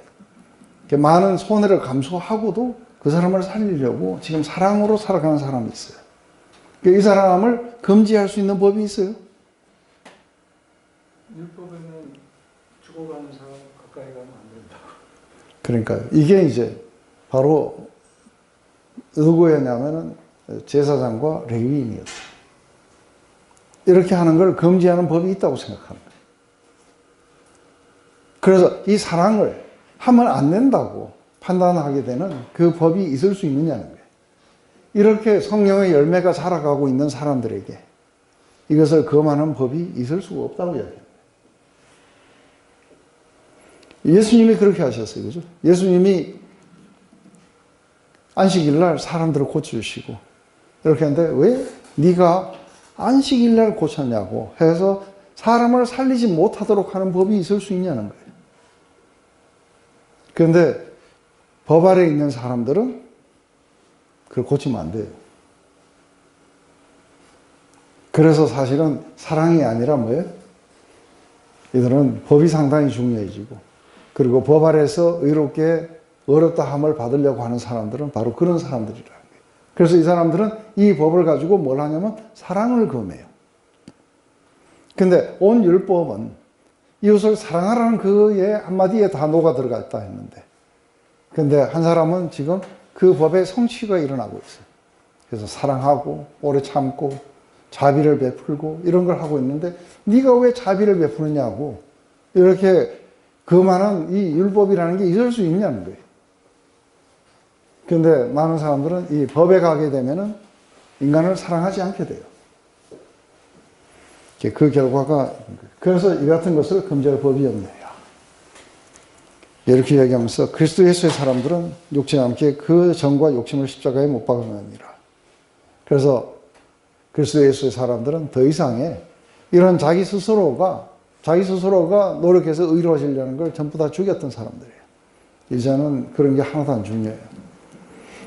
많은 손해를 감수하고도 그 사람을 살리려고 지금 사랑으로 살아가는 사람이 있어요. 이 사람을 금지할 수 있는 법이 있어요. 율법에는 죽어가는 사람 가까이 가면 안 된다. 그러니까요. 이게 이제 바로 누구였냐면은 제사장과 레위인이었어요. 이렇게 하는 걸 금지하는 법이 있다고 생각하는 거예요. 그래서 이 사랑을 하면 안 된다고 판단하게 되는 그 법이 있을 수 있느냐는 거예요. 이렇게 성령의 열매가 자라가고 있는 사람들에게 이것을 금하는 법이 있을 수가 없다고 이야기합니다. 예수님이 그렇게 하셨어요. 그죠? 예수님이 안식일 날 사람들을 고쳐주시고 이렇게 하는데 왜 네가 안식일 날 고쳤냐고 해서 사람을 살리지 못하도록 하는 법이 있을 수 있냐는 거예요. 그런데 법 아래 있는 사람들은 그걸 고치면 안 돼요. 그래서 사실은 사랑이 아니라 뭐예요? 이들은 법이 상당히 중요해지고, 그리고 법 아래서 의롭게 어렵다함을 받으려고 하는 사람들은 바로 그런 사람들이라는 거예요. 그래서 이 사람들은 이 법을 가지고 뭘 하냐면 사랑을 금해요. 근데 온 율법은 이웃을 사랑하라는 그의 한마디에 다 녹아 들어가 있다 했는데, 근데 한 사람은 지금 그 법의 성취가 일어나고 있어요. 그래서 사랑하고 오래 참고 자비를 베풀고 이런 걸 하고 있는데, 네가 왜 자비를 베푸느냐고 이렇게 금하는 이 율법이라는 게 있을 수 있냐는 거예요. 근데 많은 사람들은 이 법에 가게 되면은 인간을 사랑하지 않게 돼요. 그 결과가, 그래서 이 같은 것을 금지할 법이 없네요. 이렇게 이야기하면서 그리스도 예수의 사람들은 욕심과 함께 그 정과 욕심을 십자가에 못 박으느니라. 그래서 그리스도 예수의 사람들은 더 이상의 이런 자기 스스로가 노력해서 의로워지려는 걸 전부 다 죽였던 사람들이에요. 이제는 그런 게 하나도 안 중요해요.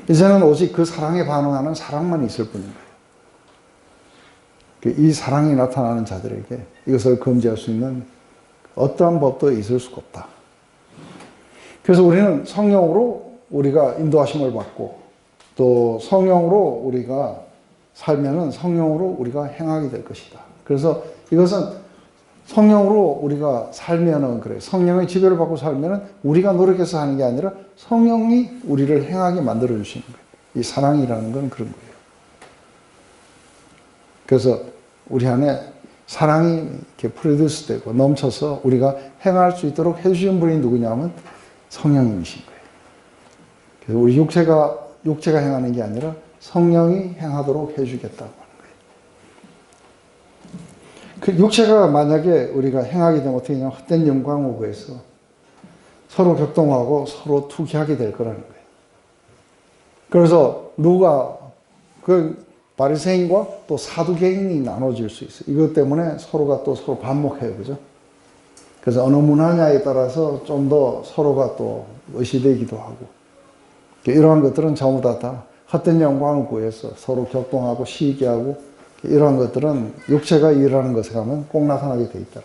이제는 오직 그 사랑에 반응하는 사랑만 있을 뿐인 거예요. 이 사랑이 나타나는 자들에게 이것을 금지할 수 있는 어떠한 법도 있을 수가 없다. 그래서 우리는 성령으로 우리가 인도하심을 받고, 또 성령으로 우리가 살면은 성령으로 우리가 행하게 될 것이다. 그래서 이것은 성령으로 우리가 살면은 그래. 성령의 지배를 받고 살면은 우리가 노력해서 하는 게 아니라 성령이 우리를 행하게 만들어 주시는 거예요. 이 사랑이라는 건 그런 거예요. 그래서 우리 안에 사랑이 이렇게 프로듀스 되고 넘쳐서 우리가 행할 수 있도록 해주신 분이 누구냐면 성령님이신 거예요. 그래서 우리 육체가 행하는 게 아니라 성령이 행하도록 해주겠다고 하는 거예요. 그 육체가 만약에 우리가 행하게 되면 어떻게 되냐면 헛된 영광을 구해서 서로 격동하고 서로 투기하게 될 거라는 거예요. 그래서 누가 그 바리새인과 또 사두개인이 나눠질 수 있어요. 이것 때문에 서로가 또 서로 반목해요. 그죠? 그래서 어느 문화냐에 따라서 좀 더 서로가 또 의시되기도 하고, 이러한 것들은 전부 다 헛된 영광을 구해서 서로 격동하고 시기하고, 이러한 것들은 육체가 일하는 것에 가면 꼭 나타나게 돼 있다는 거예요.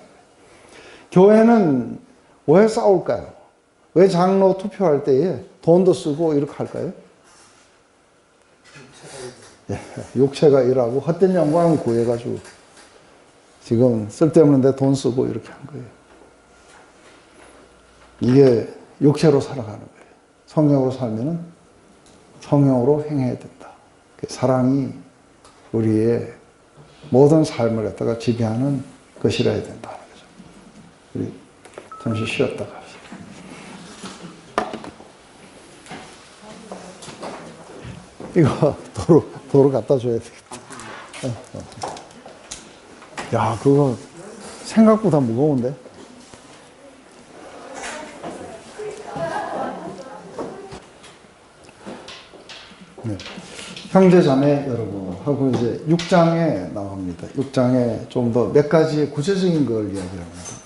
교회는 왜 싸울까요? 왜 장로 투표할 때에 돈도 쓰고 이렇게 할까요? 육체가 일하고 헛된 영광을 구해가지고 지금 쓸데없는데 돈 쓰고 이렇게 한 거예요. 이게 육체로 살아가는 거예요. 성령으로 살면은 성령으로 행해야 된다. 사랑이 우리의 모든 삶을 갖다가 지배하는 것이라 해야 된다는 거죠. 우리 잠시 쉬었다 갑시다. 이거 도로 갖다 줘야 되겠다. 야, 그거 생각보다 무거운데? 네. 형제 자매 여러분 하고 이제 6장에 나옵니다. 6장에 좀 더 몇 가지의 구체적인 걸 이야기합니다.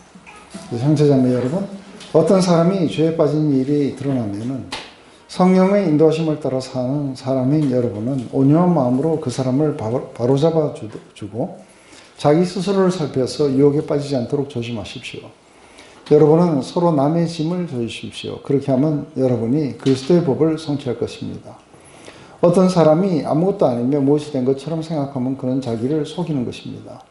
형제 자매 여러분, 어떤 사람이 죄에 빠진 일이 드러나면은 성령의 인도하심을 따라 사는 사람인 여러분은 온유한 마음으로 그 사람을 바로잡아 주고 자기 스스로를 살펴서 유혹에 빠지지 않도록 조심하십시오. 여러분은 서로 남의 짐을 져주십시오. 그렇게 하면 여러분이 그리스도의 법을 성취할 것입니다. 어떤 사람이 아무것도 아니며 무엇이 된 것처럼 생각하면 그는 자기를 속이는 것입니다.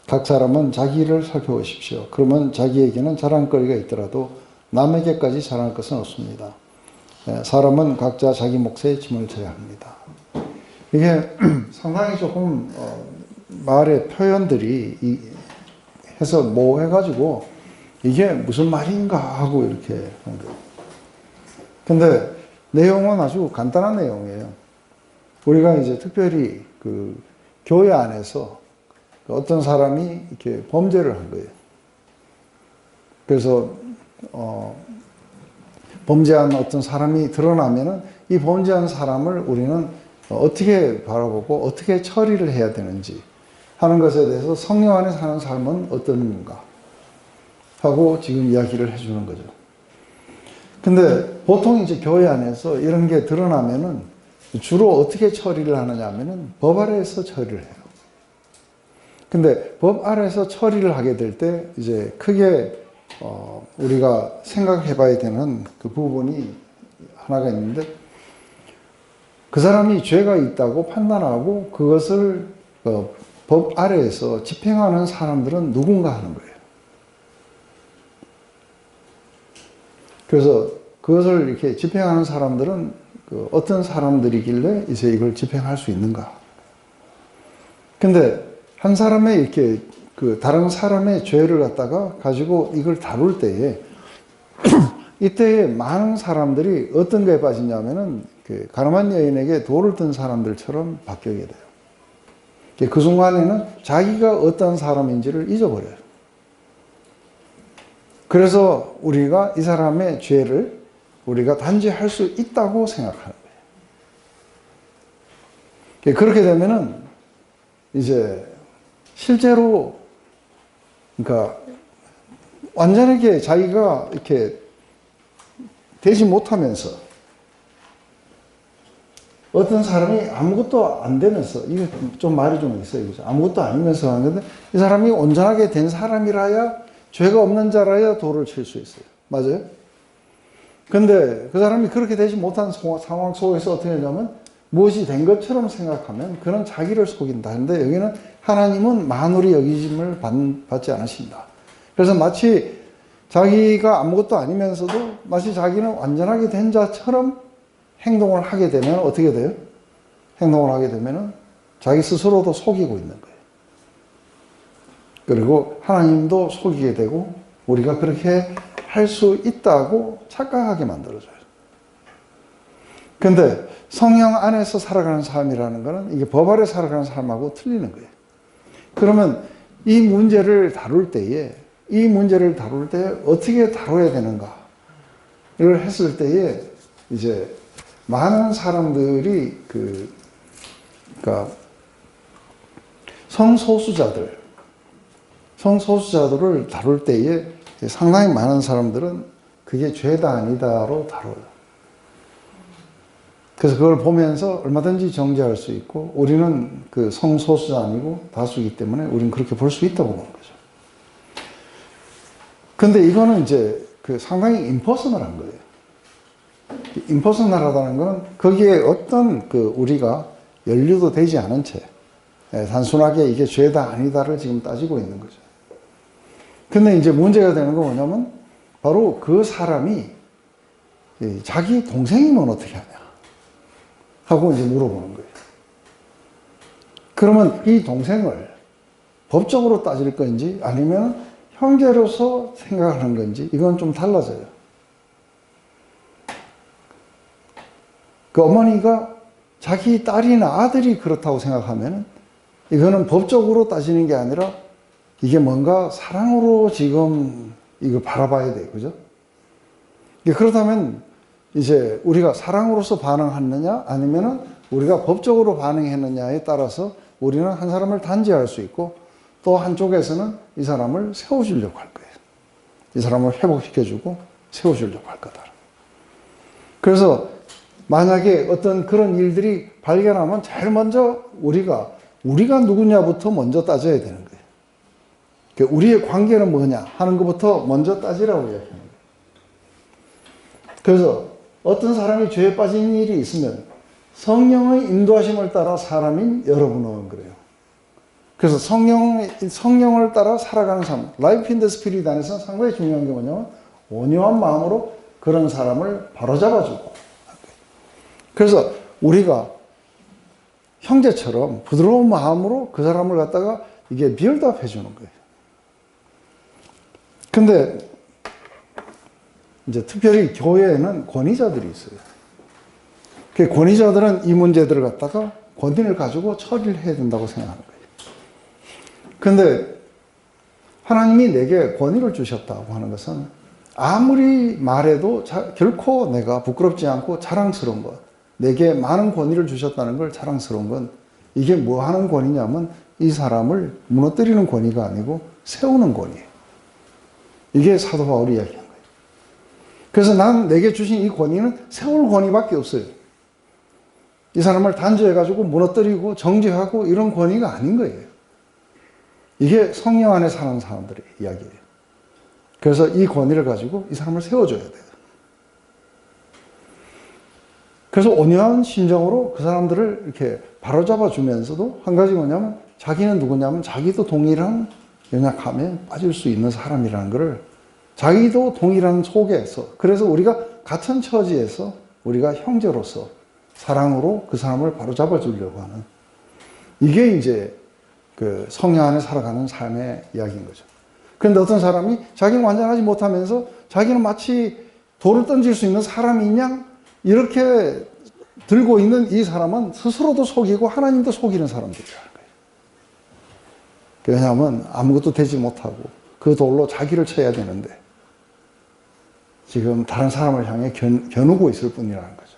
각 사람은 자기 일을 살펴보십시오. 그러면 자기에게는 자랑거리가 있더라도 남에게까지 자랑할 것은 없습니다. 사람은 각자 자기 몫의 짐을 져야 합니다. 이게 상당히 조금 말의 표현들이 해서 모호해가지고 이게 무슨 말인가 하고 이렇게 하는 거예요. 근데 내용은 아주 간단한 내용이에요. 우리가 이제 특별히 그 교회 안에서 어떤 사람이 이렇게 범죄를 한 거예요. 그래서 범죄한 어떤 사람이 드러나면은 이 범죄한 사람을 우리는 어떻게 바라보고 어떻게 처리를 해야 되는지 하는 것에 대해서 성령 안에 사는 삶은 어떤가 하고 지금 이야기를 해주는 거죠. 근데 보통 이제 교회 안에서 이런 게 드러나면은 주로 어떻게 처리를 하느냐 하면은 법 아래에서 처리를 해요. 근데 법 아래에서 처리를 하게 될 때 이제 크게 우리가 생각해 봐야 되는 그 부분이 하나가 있는데, 그 사람이 죄가 있다고 판단하고 그것을 법 아래에서 집행하는 사람들은 누군가 하는 거예요. 그래서 그것을 이렇게 집행하는 사람들은 어떤 사람들이길래 이제 이걸 집행할 수 있는가. 근데 한 사람의 이렇게 다른 사람의 죄를 갖다가 가지고 이걸 다룰 때에 이때에 많은 사람들이 어떤 거에 빠지냐면은 가늠한 여인에게 돌을 든 사람들처럼 바뀌게 돼요. 그 순간에는 자기가 어떤 사람인지를 잊어버려요. 그래서 우리가 이 사람의 죄를 우리가 단죄할 수 있다고 생각하는 거예요. 그렇게 되면은 이제 실제로 그러니까 완전하게 자기가 이렇게 되지 못하면서 어떤 사람이 아무것도 안 되면서, 이게 좀 말이 좀 있어요. 그죠? 아무것도 아니면서 하는데 이 사람이 온전하게 된 사람이라야, 죄가 없는 자라야 돌을 칠 수 있어요. 맞아요? 근데 그 사람이 그렇게 되지 못한 상황 속에서 어떻게 하냐면 무엇이 된 것처럼 생각하면 그는 자기를 속인다. 그런데 여기는 하나님은 만물이 여기심을 받지 않으신다. 그래서 마치 자기가 아무것도 아니면서도 마치 자기는 완전하게 된 자처럼 행동을 하게 되면 어떻게 돼요? 행동을 하게 되면 자기 스스로도 속이고 있는 거예요. 그리고 하나님도 속이게 되고 우리가 그렇게 할 수 있다고 착각하게 만들어줘요. 근데 성령 안에서 살아가는 삶이라는 것은 이게 법 아래 살아가는 삶하고 틀리는 거예요. 그러면 이 문제를 다룰 때에 어떻게 다뤄야 되는가를 했을 때에 이제 많은 사람들이 그러니까 성소수자들을 다룰 때에 상당히 많은 사람들은 그게 죄다 아니다로 다뤄요. 그래서 그걸 보면서 얼마든지 정죄할 수 있고, 우리는 그 성소수자 아니고 다수이기 때문에 우리는 그렇게 볼 수 있다고 보는 거죠. 근데 이거는 이제 상당히 임퍼서널한 거예요. 임퍼서널하다는 건 거기에 어떤 우리가 연루도 되지 않은 채 단순하게 이게 죄다 아니다를 지금 따지고 있는 거죠. 근데 이제 문제가 되는 건 뭐냐면 바로 그 사람이 자기 동생이면 어떻게 하냐 하고 이제 물어보는 거예요. 그러면 이 동생을 법적으로 따질 건지 아니면 형제로서 생각하는 건지 이건 좀 달라져요. 그 어머니가 자기 딸이나 아들이 그렇다고 생각하면 이거는 법적으로 따지는 게 아니라 이게 뭔가 사랑으로 지금 이거 바라봐야 돼. 그죠? 그렇다면 이제 우리가 사랑으로서 반응하느냐 아니면은 우리가 법적으로 반응했느냐에 따라서 우리는 한 사람을 단죄할 수 있고 또 한쪽에서는 이 사람을 세워주려고 할 거예요. 이 사람을 회복시켜주고 세워주려고 할 거다. 그래서 만약에 어떤 그런 일들이 발견하면 제일 먼저 우리가 누구냐부터 먼저 따져야 되는 거예요. 우리의 관계는 뭐냐 하는 것부터 먼저 따지라고 이야기하는 거예요. 그래서 어떤 사람이 죄에 빠진 일이 있으면 성령의 인도하심을 따라 사람인 여러분은 그래요. 그래서 성령을 따라 살아가는 삶, 라이프 인 더 스피릿 안에서 상당히 중요한 게 뭐냐면 온유한 마음으로 그런 사람을 바로잡아주고. 그래서 우리가 형제처럼 부드러운 마음으로 그 사람을 갖다가 이게 비얼드업 해주는 거예요. 근데 이제 특별히 교회에는 권위자들이 있어요. 그 권위자들은 이 문제들을 갖다가 권위를 가지고 처리를 해야 된다고 생각하는 거예요. 근데 하나님이 내게 권위를 주셨다고 하는 것은 아무리 말해도 결코 내가 부끄럽지 않고 자랑스러운 것, 내게 많은 권위를 주셨다는 걸 자랑스러운 건 이게 뭐 하는 권위냐면 이 사람을 무너뜨리는 권위가 아니고 세우는 권위예요. 이게 사도 바울이 이야기한 거예요. 그래서 난 내게 주신 이 권위는 세울 권위밖에 없어요. 이 사람을 단죄해가지고 무너뜨리고 정죄하고 이런 권위가 아닌 거예요. 이게 성령 안에 사는 사람들의 이야기예요. 그래서 이 권위를 가지고 이 사람을 세워줘야 돼요. 그래서 온유한 심정으로 그 사람들을 이렇게 바로잡아 주면서도 한 가지 뭐냐면 자기는 누구냐면 자기도 동일한 연약함에 빠질 수 있는 사람이라는 것을 자기도 동일한 속에서 그래서 우리가 같은 처지에서 우리가 형제로서 사랑으로 그 사람을 바로잡아 주려고 하는 이게 이제 그 성령 안에 살아가는 삶의 이야기인 거죠. 그런데 어떤 사람이 자기는 완전하지 못하면서 자기는 마치 돌을 던질 수 있는 사람이냐 이렇게 들고 있는 이 사람은 스스로도 속이고 하나님도 속이는 사람들이라는 거예요. 왜냐하면 아무것도 되지 못하고 그 돌로 자기를 쳐야 되는데 지금 다른 사람을 향해 겨누고 있을 뿐이라는 거죠.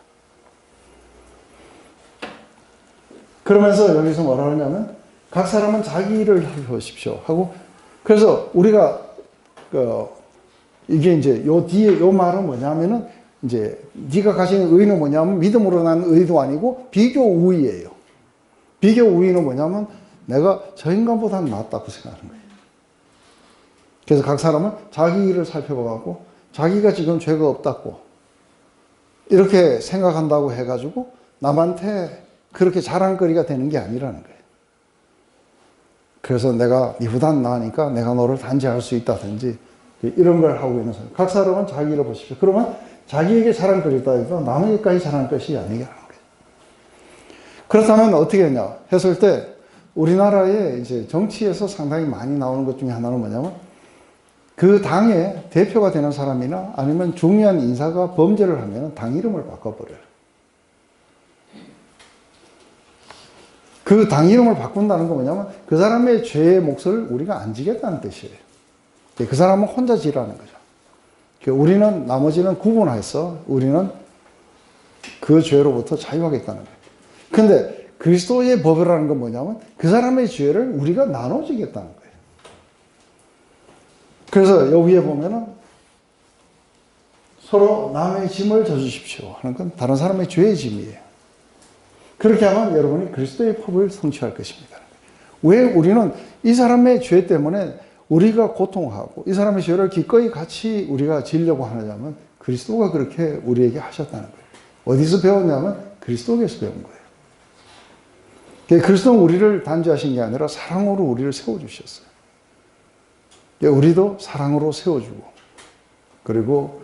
그러면서 여기서 뭐라 하냐면 각 사람은 자기 일을 하십시오 하고 그래서 우리가 이게 이제 요 뒤에 요 말은 뭐냐면은 이제 네가 가진 의는 뭐냐면 믿음으로 난 의도 아니고 비교 우위예요. 비교 우위는 뭐냐면 내가 저 인간보다는 낫다고 생각하는 거예요. 그래서 각 사람은 자기 일을 살펴봐갖고 자기가 지금 죄가 없다고 이렇게 생각한다고 해가지고 남한테 그렇게 자랑거리가 되는 게 아니라는 거예요. 그래서 내가 니보단 나으니까 내가 너를 단죄할 수 있다든지 이런 걸 하고 있는 사람. 각 사람은 자기 일을 보십시오. 그러면 자기에게 자랑거리다 해도 남에게까지 자랑할 것이 아니라는 거예요. 그렇다면 어떻게 했냐 했을 때 우리나라의 이제 정치에서 상당히 많이 나오는 것 중에 하나는 뭐냐면 그 당의 대표가 되는 사람이나 아니면 중요한 인사가 범죄를 하면 당 이름을 바꿔버려요. 그 당 이름을 바꾼다는 건 뭐냐면 그 사람의 죄의 몫을 우리가 안 지겠다는 뜻이에요. 그 사람은 혼자 지라는 거죠. 우리는 나머지는 구분해서 우리는 그 죄로부터 자유하겠다는 거예요. 근데 그리스도의 법이라는 건 뭐냐면 그 사람의 죄를 우리가 나눠지겠다는 거예요. 그래서 여기에 보면은 서로 남의 짐을 져주십시오 하는 건 다른 사람의 죄의 짐이에요. 그렇게 하면 여러분이 그리스도의 법을 성취할 것입니다. 왜 우리는 이 사람의 죄 때문에 우리가 고통하고 이 사람의 죄를 기꺼이 같이 우리가 지려고 하느냐면 그리스도가 그렇게 우리에게 하셨다는 거예요. 어디서 배웠냐면 그리스도에서 배운 거예요. 그리스도는 우리를 단죄하신 게 아니라 사랑으로 우리를 세워주셨어요. 우리도 사랑으로 세워주고 그리고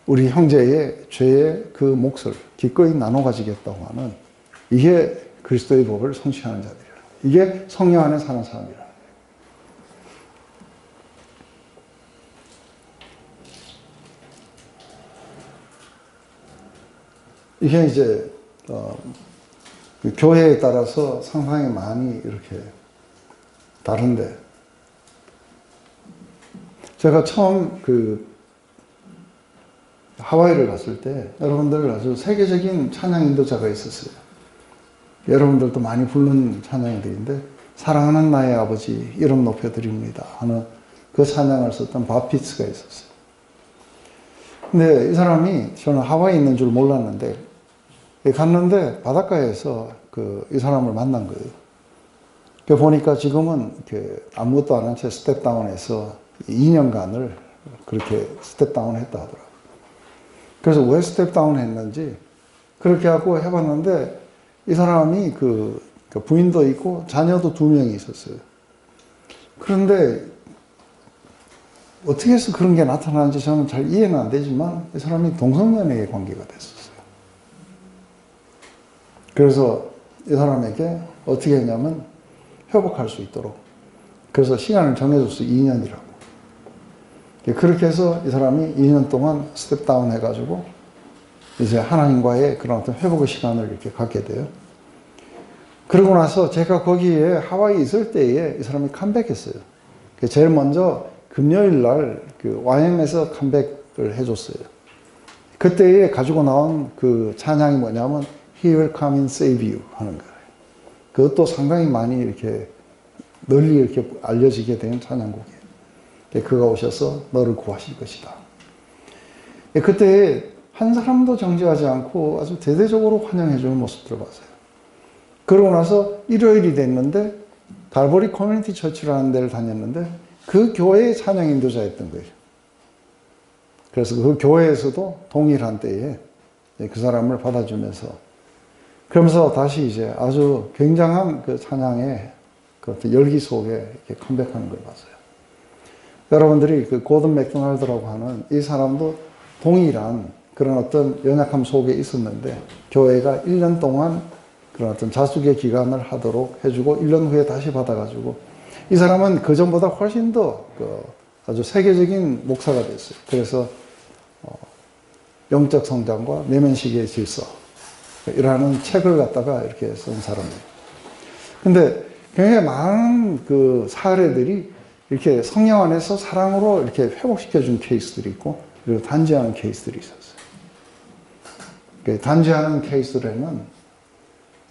우리 형제의 죄의 그 몫을 기꺼이 나눠 가지겠다고 하는 이게 그리스도의 법을 성취하는 자들이라. 이게 성령 안에 사는 사람이라. 이게 이제 그 교회에 따라서 상당히 많이 이렇게 다른데 제가 처음 그 하와이를 갔을 때 여러분들 아주 세계적인 찬양 인도자가 있었어요. 여러분들도 많이 부른 찬양들인데 사랑하는 나의 아버지 이름 높여드립니다 하는 그 찬양을 썼던 바피츠가 있었어요. 근데 이 사람이 저는 하와이에 있는 줄 몰랐는데 갔는데 바닷가에서 이 사람을 만난 거예요. 보니까 지금은 이렇게 아무것도 안 한 채 스텝다운해서 2년간을 그렇게 스텝다운 했다 하더라고요. 그래서 왜 스텝다운 했는지 그렇게 하고 해봤는데 이 사람이 부인도 있고 자녀도 2명이 있었어요. 그런데 어떻게 해서 그런 게 나타나는지 저는 잘 이해는 안 되지만 이 사람이 동성연애의 관계가 됐었어요. 그래서 이 사람에게 어떻게 했냐면 회복할 수 있도록 그래서 시간을 정해줬어요. 2년이라고. 그렇게 해서 이 사람이 2년 동안 스텝다운 해가지고 이제 하나님과의 그런 어떤 회복의 시간을 이렇게 갖게 돼요. 그러고 나서 제가 거기에 하와이에 있을 때에 이 사람이 컴백했어요. 제일 먼저 금요일 날 YM에서 컴백을 해줬어요. 그때에 가지고 나온 그 찬양이 뭐냐면 He will come and save you 하는 거예요. 그것도 상당히 많이 이렇게 널리 이렇게 알려지게 된 찬양곡이에요. 그가 오셔서 너를 구하실 것이다. 그때 한 사람도 정죄하지 않고 아주 대대적으로 환영해주는 모습들을 봤어요. 그러고 나서 일요일이 됐는데 갈보리 커뮤니티 처치라는 데를 다녔는데 그 교회의 찬양 인도자였던 거예요. 그래서 그 교회에서도 동일한 때에 그 사람을 받아주면서 그러면서 다시 이제 아주 굉장한 그 찬양의 그 어떤 열기 속에 이렇게 컴백하는 걸 봤어요. 여러분들이 그 고든 맥도날드라고 하는 이 사람도 동일한 그런 어떤 연약함 속에 있었는데 교회가 1년 동안 그런 어떤 자숙의 기간을 하도록 해주고 1년 후에 다시 받아가지고 이 사람은 그 전보다 훨씬 더 아주 세계적인 목사가 됐어요. 그래서 영적 성장과 내면식의 질서 이라는 책을 갖다가 이렇게 쓴 사람이에요. 근데 굉장히 많은 그 사례들이 이렇게 성령 안에서 사랑으로 이렇게 회복시켜준 케이스들이 있고 그리고 단죄하는 케이스들이 있었어요. 단죄하는 케이스라면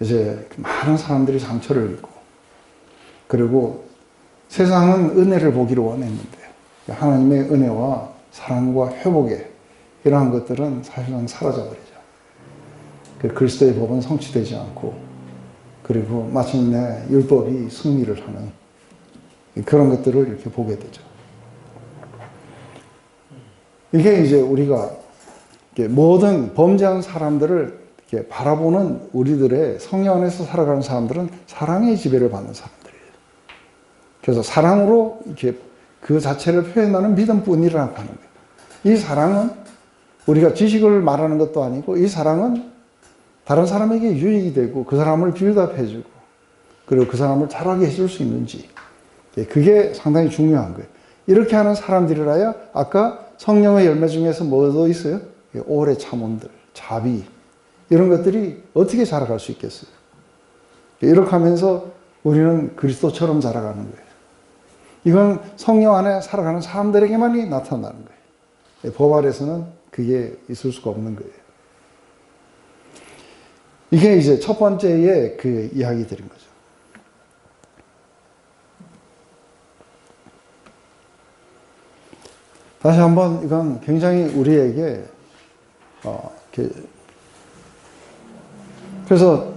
이제 많은 사람들이 상처를 입고 그리고 세상은 은혜를 보기를 원했는데 하나님의 은혜와 사랑과 회복의 이러한 것들은 사실상 사라져버리죠. 그리스도의 법은 성취되지 않고 그리고 마침내 율법이 승리를 하는 그런 것들을 이렇게 보게 되죠. 이게 이제 우리가 모든 범죄한 사람들을 이렇게 바라보는 우리들의 성령 안에서 살아가는 사람들은 사랑의 지배를 받는 사람들이에요. 그래서 사랑으로 이렇게 그 자체를 표현하는 믿음뿐이라고 하는 거예요. 이 사랑은 우리가 지식을 말하는 것도 아니고 이 사랑은 다른 사람에게 유익이 되고 그 사람을 빌드업해주고 그리고 그 사람을 자라게 해줄 수 있는지 그게 상당히 중요한 거예요. 이렇게 하는 사람들이라야 아까 성령의 열매 중에서 뭐도 있어요? 오래 참음들, 자비 이런 것들이 어떻게 자라갈 수 있겠어요? 이렇게 하면서 우리는 그리스도처럼 자라가는 거예요. 이건 성령 안에 살아가는 사람들에게만이 나타나는 거예요. 법 아래서는 그게 있을 수가 없는 거예요. 이게 이제 첫 번째의 그 이야기들인 거죠. 다시 한번 이건 굉장히 우리에게 그래서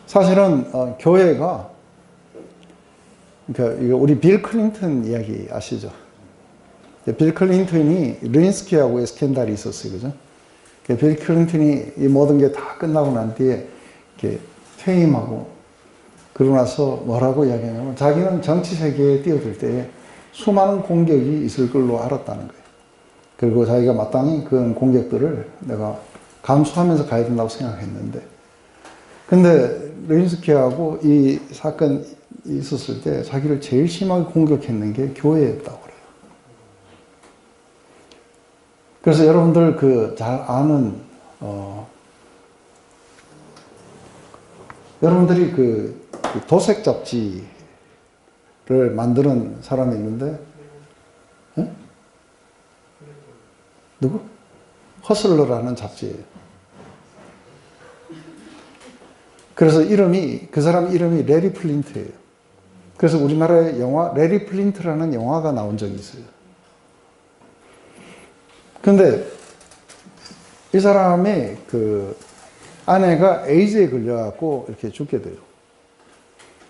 사실은 교회가 그러니까 우리 빌 클린턴 이야기 아시죠? 빌 클린턴이 르인스키하고의 스캔들이 있었어요, 그죠? 빌 클린턴이 이 모든 게 다 끝나고 난 뒤에 이렇게 퇴임하고 그러고 나서 뭐라고 이야기하냐면 자기는 정치 세계에 뛰어들 때에 수많은 공격이 있을 걸로 알았다는 거예요. 그리고 자기가 마땅히 그런 공격들을 내가 감수하면서 가야 된다고 생각했는데 근데 르인스키하고 이 사건이 있었을 때 자기를 제일 심하게 공격했는 게 교회였다고 그래요. 그래서 여러분들 그 잘 아는 여러분들이 그 도색 잡지를 만드는 사람이 있는데 누구? 허슬러라는 잡지예요. 그래서 그 사람 이름이 레리 플린트예요. 그래서 우리나라의 영화, 레리 플린트라는 영화가 나온 적이 있어요. 근데 이 사람의 그 아내가 에이즈에 걸려갖고 이렇게 죽게 돼요.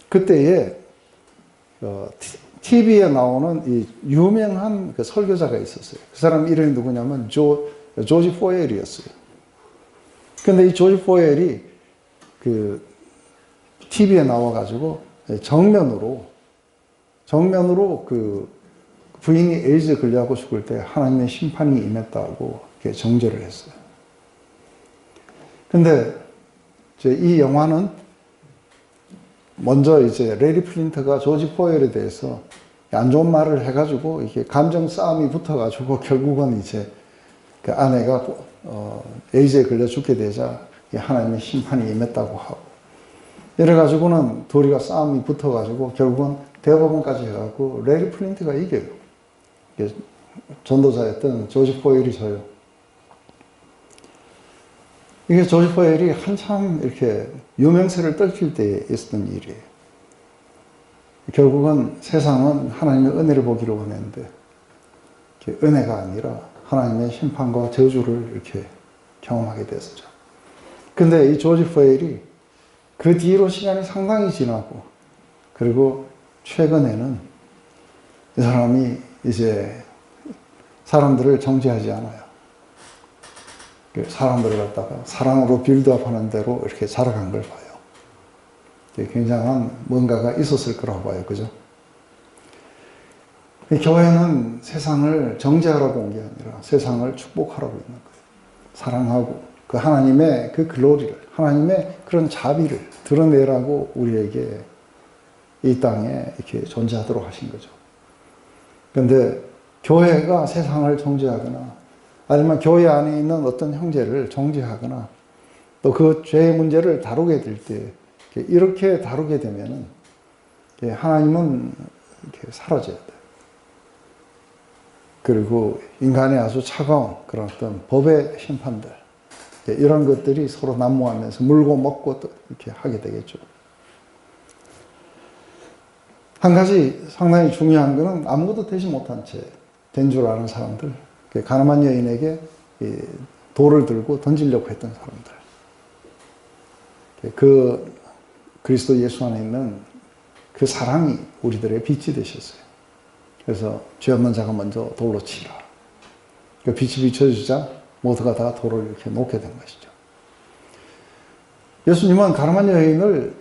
그때에 TV에 나오는 이 유명한 그 설교자가 있었어요. 그 사람 이름이 누구냐면 조지 포엘이었어요. 근데 이 조지 포엘이 그 TV에 나와가지고 정면으로 그 부인이 에이즈에 걸려갖고 죽을 때 하나님의 심판이 임했다고 이렇게 정죄를 했어요. 근데 이 영화는 먼저 이제 레리 플린트가 조지 포엘에 대해서 안 좋은 말을 해가지고 이게 감정 싸움이 붙어가지고 결국은 이제 그 아내가 에이즈에 걸려 죽게 되자 하나님의 심판이 임했다고 하고, 이래가지고는 둘이가 싸움이 붙어가지고 결국은 대법원까지 해가지고 레리 플린트가 이겨요. 전도자였던 조지 포엘이 져요. 이게 조지 포엘이 한참 이렇게 유명세를 떨칠 때 있었던 일이에요. 결국은 세상은 하나님의 은혜를 보기를 원했는데 은혜가 아니라 하나님의 심판과 저주를 이렇게 경험하게 됐었죠. 근데 이 조지 포엘이 그 뒤로 시간이 상당히 지나고, 그리고 최근에는 이 사람이 이제 사람들을 정죄하지 않아요. 사람들을 갖다가 사랑으로 빌드업하는 대로 이렇게 자라간 걸 봐요. 굉장한 뭔가가 있었을 거라고 봐요. 그죠? 교회는 세상을 정죄하라고 온 게 아니라 세상을 축복하라고 있는 거예요. 사랑하고 그 하나님의 그 글로리를, 하나님의 그런 자비를 드러내라고 우리에게 이 땅에 이렇게 존재하도록 하신 거죠. 그런데 교회가 세상을 정죄하거나 아니면 교회 안에 있는 어떤 형제를 정죄하거나 또 그 죄의 문제를 다루게 될 때 이렇게 다루게 되면은 하나님은 이렇게 사라져야 돼요. 그리고 인간의 아주 차가운 그런 어떤 법의 심판들, 이런 것들이 서로 난무하면서 물고 먹고 또 이렇게 하게 되겠죠. 한 가지 상당히 중요한 것은 아무것도 되지 못한 채 된 줄 아는 사람들, 가늠한 여인에게 돌을 들고 던지려고 했던 사람들, 그 그리스도 예수 안에 있는 그 사랑이 우리들의 빛이 되셨어요. 그래서 죄 없는 자가 먼저 돌로 치라. 그 빛이 비춰주자 모두가 다 돌을 이렇게 놓게 된 것이죠. 예수님은 가늠한 여인을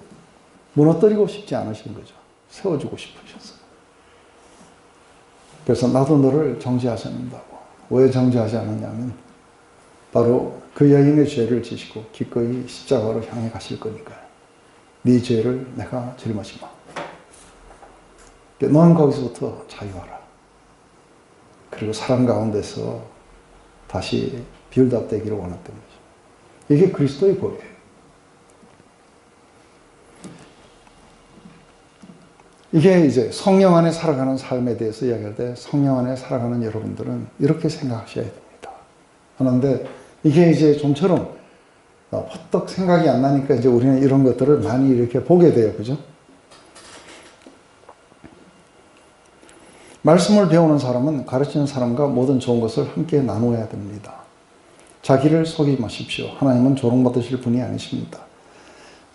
무너뜨리고 싶지 않으신 거죠. 세워주고 싶으셨어요. 그래서 나도 너를 정죄하지 않는다고. 왜 정죄하지 않느냐면 바로 그 여인의 죄를 지시고 기꺼이 십자가로 향해 가실 거니까요. 네 죄를 내가 짊어지마. 너는 거기서부터 자유하라. 그리고 사랑 가운데서 다시 빌드업 되기를 원했던 거죠. 이게 그리스도의 법이에요. 이게 이제 성령 안에 살아가는 삶에 대해서 이야기할 때 성령 안에 살아가는 여러분들은 이렇게 생각하셔야 됩니다. 하는데 이게 이제 좀처럼 퍼뜩 생각이 안 나니까 이제 우리는 이런 것들을 많이 이렇게 보게 돼요. 그죠? 말씀을 배우는 사람은 가르치는 사람과 모든 좋은 것을 함께 나누어야 됩니다. 자기를 속이지 마십시오. 하나님은 조롱받으실 분이 아니십니다.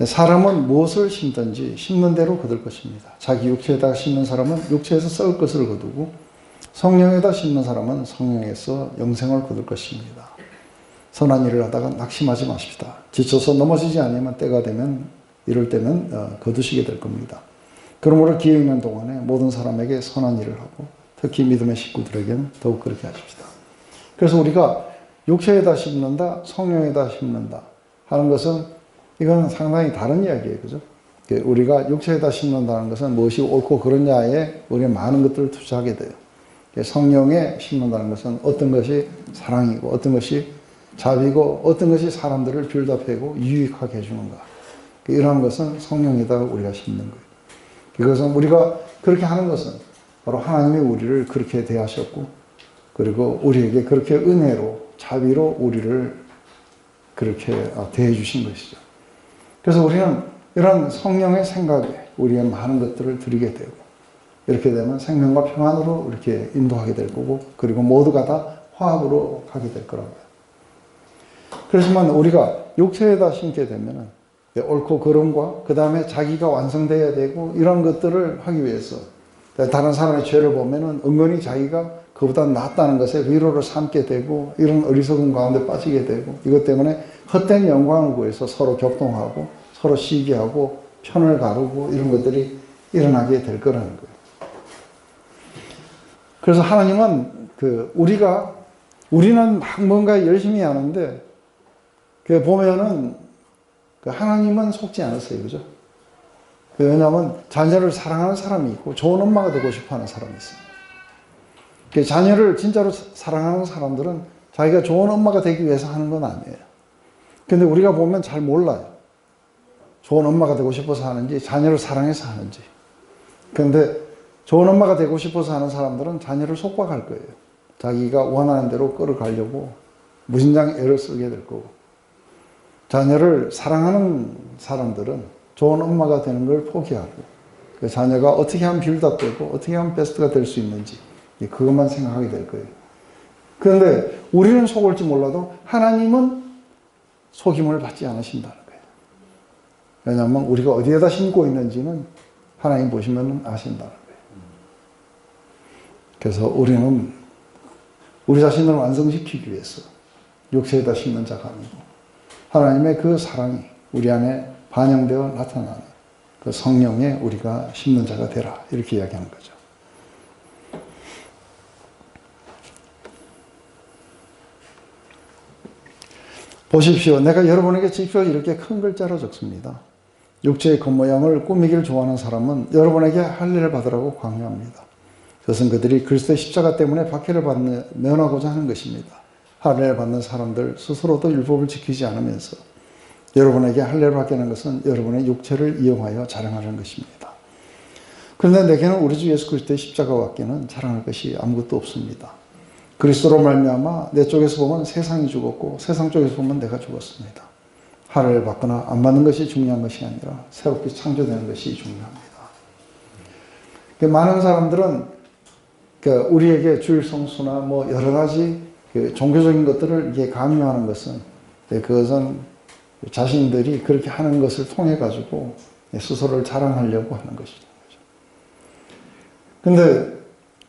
사람은 무엇을 심든지 심는 대로 거둘 것입니다. 자기 육체에다 심는 사람은 육체에서 썩을 것을 거두고 성령에다 심는 사람은 성령에서 영생을 거둘 것입니다. 선한 일을 하다가 낙심하지 마십시다. 지쳐서 넘어지지 않으면 때가 되면 이럴 때면 거두시게 될 겁니다. 그러므로 기회 있는 동안에 모든 사람에게 선한 일을 하고 특히 믿음의 식구들에게는 더욱 그렇게 하십시다. 그래서 우리가 육체에다 심는다, 성령에다 심는다 하는 것은 이건 상당히 다른 이야기예요. 그죠? 우리가 육체에다 심는다는 것은 무엇이 옳고 그러냐에 우리가 많은 것들을 투자하게 돼요. 성령에 심는다는 것은 어떤 것이 사랑이고 어떤 것이 자비고 어떤 것이 사람들을 빌드업하고 유익하게 해주는가. 이러한 것은 성령에다 우리가 심는 거예요. 그것은 우리가 그렇게 하는 것은 바로 하나님이 우리를 그렇게 대하셨고 그리고 우리에게 그렇게 은혜로, 자비로 우리를 그렇게 대해 주신 것이죠. 그래서 우리는 이런 성령의 생각에 우리의 많은 것들을 드리게 되고, 이렇게 되면 생명과 평안으로 이렇게 인도하게 될 거고, 그리고 모두가 다 화합으로 가게 될 거라고요. 그렇지만 우리가 육체에다 심게 되면은 옳고 그름과 그 다음에 자기가 완성되어야 되고 이런 것들을 하기 위해서 다른 사람의 죄를 보면은 은근히 자기가 그보다 낫다는 것에 위로를 삼게 되고 이런 어리석은 가운데 빠지게 되고, 이것 때문에 헛된 영광을 구해서 서로 격동하고 서로 시기하고 편을 가르고 이런 것들이 일어나게 될 거라는 거예요. 그래서 하나님은 우리는 막 뭔가 열심히 하는데 그 보면은 하나님은 속지 않았어요. 그죠? 왜냐하면 자녀를 사랑하는 사람이 있고 좋은 엄마가 되고 싶어 하는 사람이 있어요. 자녀를 진짜로 사랑하는 사람들은 자기가 좋은 엄마가 되기 위해서 하는 건 아니에요. 근데 우리가 보면 잘 몰라요. 좋은 엄마가 되고 싶어서 하는지 자녀를 사랑해서 하는지. 근데 좋은 엄마가 되고 싶어서 하는 사람들은 자녀를 속박할 거예요. 자기가 원하는 대로 끌어가려고 무진장 애를 쓰게 될 거고, 자녀를 사랑하는 사람들은 좋은 엄마가 되는 걸 포기하고 그 자녀가 어떻게 하면 빌드업되고 어떻게 하면 베스트가 될 수 있는지 그것만 생각하게 될 거예요. 그런데 우리는 속을지 몰라도 하나님은 속임을 받지 않으신다는 거예요. 왜냐하면 우리가 어디에다 심고 있는지는 하나님 보시면 아신다는 거예요. 그래서 우리는 우리 자신을 완성시키기 위해서 육체에다 심는 자가 아니고 하나님의 그 사랑이 우리 안에 반영되어 나타나는 그 성령에 우리가 심는 자가 되라, 이렇게 이야기하는 거죠. 보십시오. 내가 여러분에게 직접 이렇게 큰 글자로 적습니다. 육체의 겉모양을 꾸미기를 좋아하는 사람은 여러분에게 할례를 받으라고 강요합니다. 그것은 그들이 그리스도의 십자가 때문에 박해를 면하고자 하는 것입니다. 할례를 받는 사람들 스스로도 율법을 지키지 않으면서 여러분에게 할례를 받게 하는 것은 여러분의 육체를 이용하여 자랑하는 것입니다. 그런데 내게는 우리 주 예수 그리스도의 십자가와 밖에는 자랑할 것이 아무것도 없습니다. 그리스도로 말미암아 내 쪽에서 보면 세상이 죽었고 세상 쪽에서 보면 내가 죽었습니다. 할례를 받거나 안 받는 것이 중요한 것이 아니라 새롭게 창조되는 것이 중요합니다. 많은 사람들은 우리에게 주일 성수나 뭐 여러 가지 종교적인 것들을 이게 강요하는 것은 그것은 자신들이 그렇게 하는 것을 통해 가지고 스스로를 자랑하려고 하는 것이죠. 근데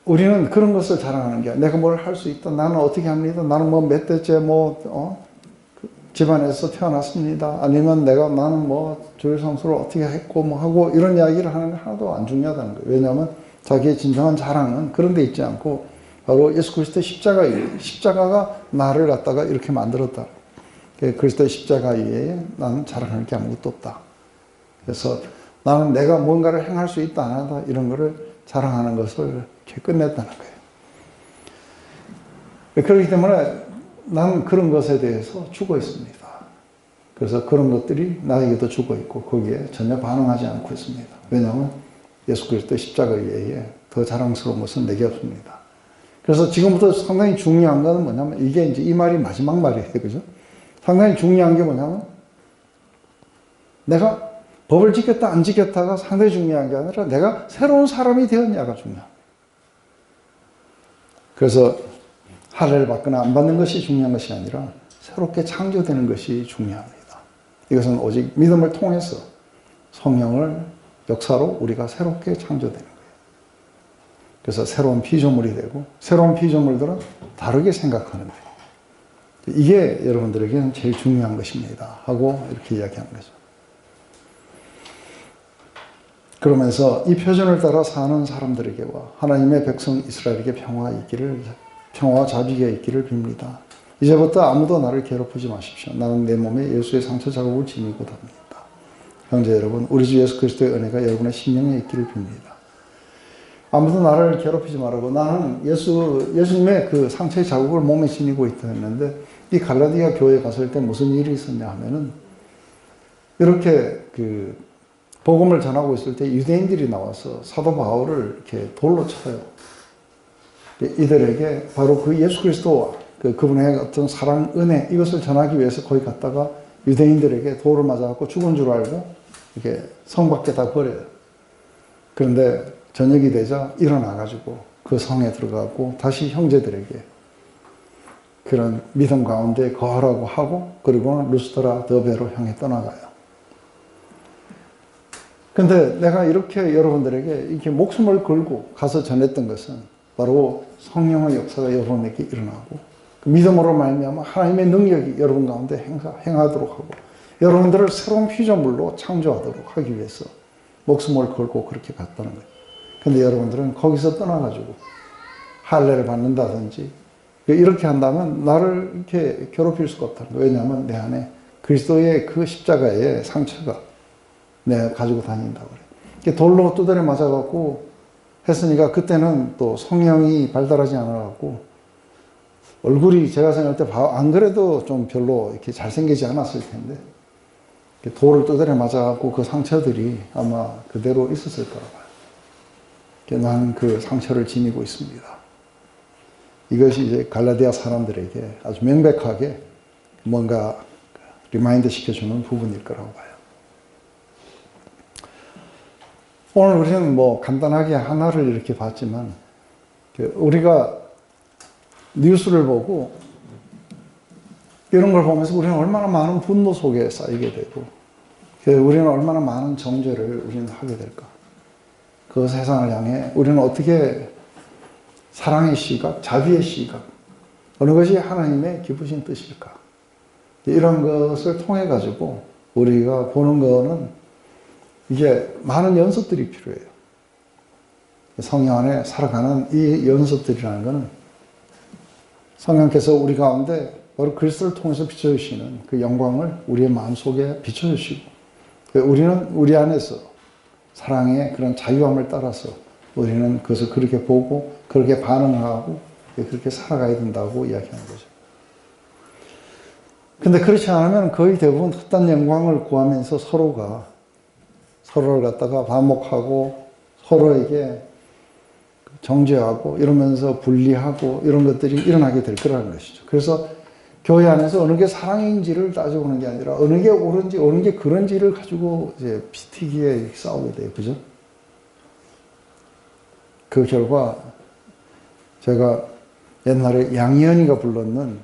우리는 그런 것을 자랑하는 게 아니라 내가 뭘 할 수 있다, 나는 어떻게 합니다, 나는 뭐 몇 대째 집안에서 태어났습니다, 아니면 나는 뭐 주일 성수를 어떻게 했고 뭐 하고 이런 이야기를 하는 게 하나도 안 중요하다는 거예요. 왜냐하면 자기의 진정한 자랑은 그런 데 있지 않고 바로 예수 그리스도의 십자가가 나를 갖다가 이렇게 만들었다. 그리스도의 십자가 이외에 나는 자랑할 게 아무것도 없다. 그래서 나는 내가 뭔가를 행할 수 있다 안 하다 이런 거를 자랑하는 것을 이렇게 끝냈다는 거예요. 그렇기 때문에 나는 그런 것에 대해서 죽어 있습니다. 그래서 그런 것들이 나에게도 죽어 있고 거기에 전혀 반응하지 않고 있습니다. 왜냐하면 예수 그리스도의 십자가 이외에 더 자랑스러운 것은 내게 없습니다. 그래서 지금부터 상당히 중요한 것은 뭐냐면 이게 이제 이 말이 마지막 말이에요. 그죠? 상당히 중요한 게 뭐냐면 내가 법을 지켰다 안 지켰다가 상당히 중요한 게 아니라 내가 새로운 사람이 되었냐가 중요합니다. 그래서 할례를 받거나 안 받는 것이 중요한 것이 아니라 새롭게 창조되는 것이 중요합니다. 이것은 오직 믿음을 통해서 성령을 역사로 우리가 새롭게 창조되는 거예요. 그래서 새로운 피조물이 되고 새로운 피조물들은 다르게 생각하는 거예요. 이게 여러분들에게는 제일 중요한 것입니다 하고 이렇게 이야기하는 거죠. 그러면서 이 표준을 따라 사는 사람들에게와 하나님의 백성 이스라엘에게 평화와 자비가 있기를 빕니다. 이제부터 아무도 나를 괴롭히지 마십시오. 나는 내 몸에 예수의 상처 자국을 지니고 답니다. 형제 여러분, 우리 주 예수 그리스도의 은혜가 여러분의 심령에 있기를 빕니다. 아무도 나를 괴롭히지 말라고. 나는 예수님의 그 상처의 자국을 몸에 지니고 있다 했는데 이 갈라디아 교회에 갔을 때 무슨 일이 있었냐 하면은 이렇게 복음을 전하고 있을 때 유대인들이 나와서 사도 바울을 이렇게 돌로 쳐요. 이들에게 바로 그 예수 그리스도와 그분의 어떤 사랑, 은혜 이것을 전하기 위해서 거기 갔다가 유대인들에게 돌을 맞아갖고 죽은 줄 알고 이렇게 성 밖에 다 버려요. 그런데 저녁이 되자 일어나가지고 그 성에 들어가고 다시 형제들에게 그런 믿음 가운데 거하라고 하고 그리고는 루스드라 더베로 향해 떠나가요. 근데 내가 이렇게 여러분들에게 이렇게 목숨을 걸고 가서 전했던 것은 바로 성령의 역사가 여러분에게 일어나고 그 믿음으로 말미암아 하나님의 능력이 여러분 가운데 행하도록 하고 여러분들을 새로운 피조물로 창조하도록 하기 위해서 목숨을 걸고 그렇게 갔다는 거예요. 근데 여러분들은 거기서 떠나가지고 할례를 받는다든지 이렇게 한다면 나를 이렇게 괴롭힐 수가 없다는 거예요. 왜냐하면 내 안에 그리스도의 그 십자가의 상처가 내가 가지고 다닌다고 그래요. 돌로 두드려 맞아갖고 했으니까 그때는 또 성령이 발달하지 않아갖고 얼굴이 제가 생각할 때 안 그래도 좀 별로 이렇게 잘생기지 않았을 텐데 돌을 두드려 맞아갖고 그 상처들이 아마 그대로 있었을 거라고 봐요. 나는 그 상처를 지니고 있습니다. 이것이 이제 갈라디아 사람들에게 아주 명백하게 뭔가 리마인드 시켜주는 부분일 거라고 봐요. 오늘 우리는 뭐 간단하게 하나를 이렇게 봤지만 우리가 뉴스를 보고 이런 걸 보면서 우리는 얼마나 많은 분노 속에 쌓이게 되고 우리는 얼마나 많은 정죄를 우리는 하게 될까. 그 세상을 향해 우리는 어떻게 사랑의 시각, 자비의 시각 어느 것이 하나님의 기쁘신 뜻일까. 이런 것을 통해 가지고 우리가 보는 거는 이게 많은 연습들이 필요해요. 성령 안에 살아가는 이 연습들이라는 것은 성령께서 우리 가운데 바로 그리스도를 통해서 비춰주시는 그 영광을 우리의 마음속에 비춰주시고 우리는 우리 안에서 사랑의 그런 자유함을 따라서 우리는 그것을 그렇게 보고 그렇게 반응하고 그렇게 살아가야 된다고 이야기하는 거죠. 근데 그렇지 않으면 거의 대부분 헛된 영광을 구하면서 서로를 갖다가 반목하고 서로에게 정죄하고 이러면서 분리하고 이런 것들이 일어나게 될 거라는 것이죠. 그래서 교회 안에서 어느 게 사랑인지를 따져보는 게 아니라 어느 게 옳은지 어느 게 그런지를 가지고 이제 피튀기에 싸우게 돼요. 그죠? 그 결과 제가 옛날에 양희연이가 불렀는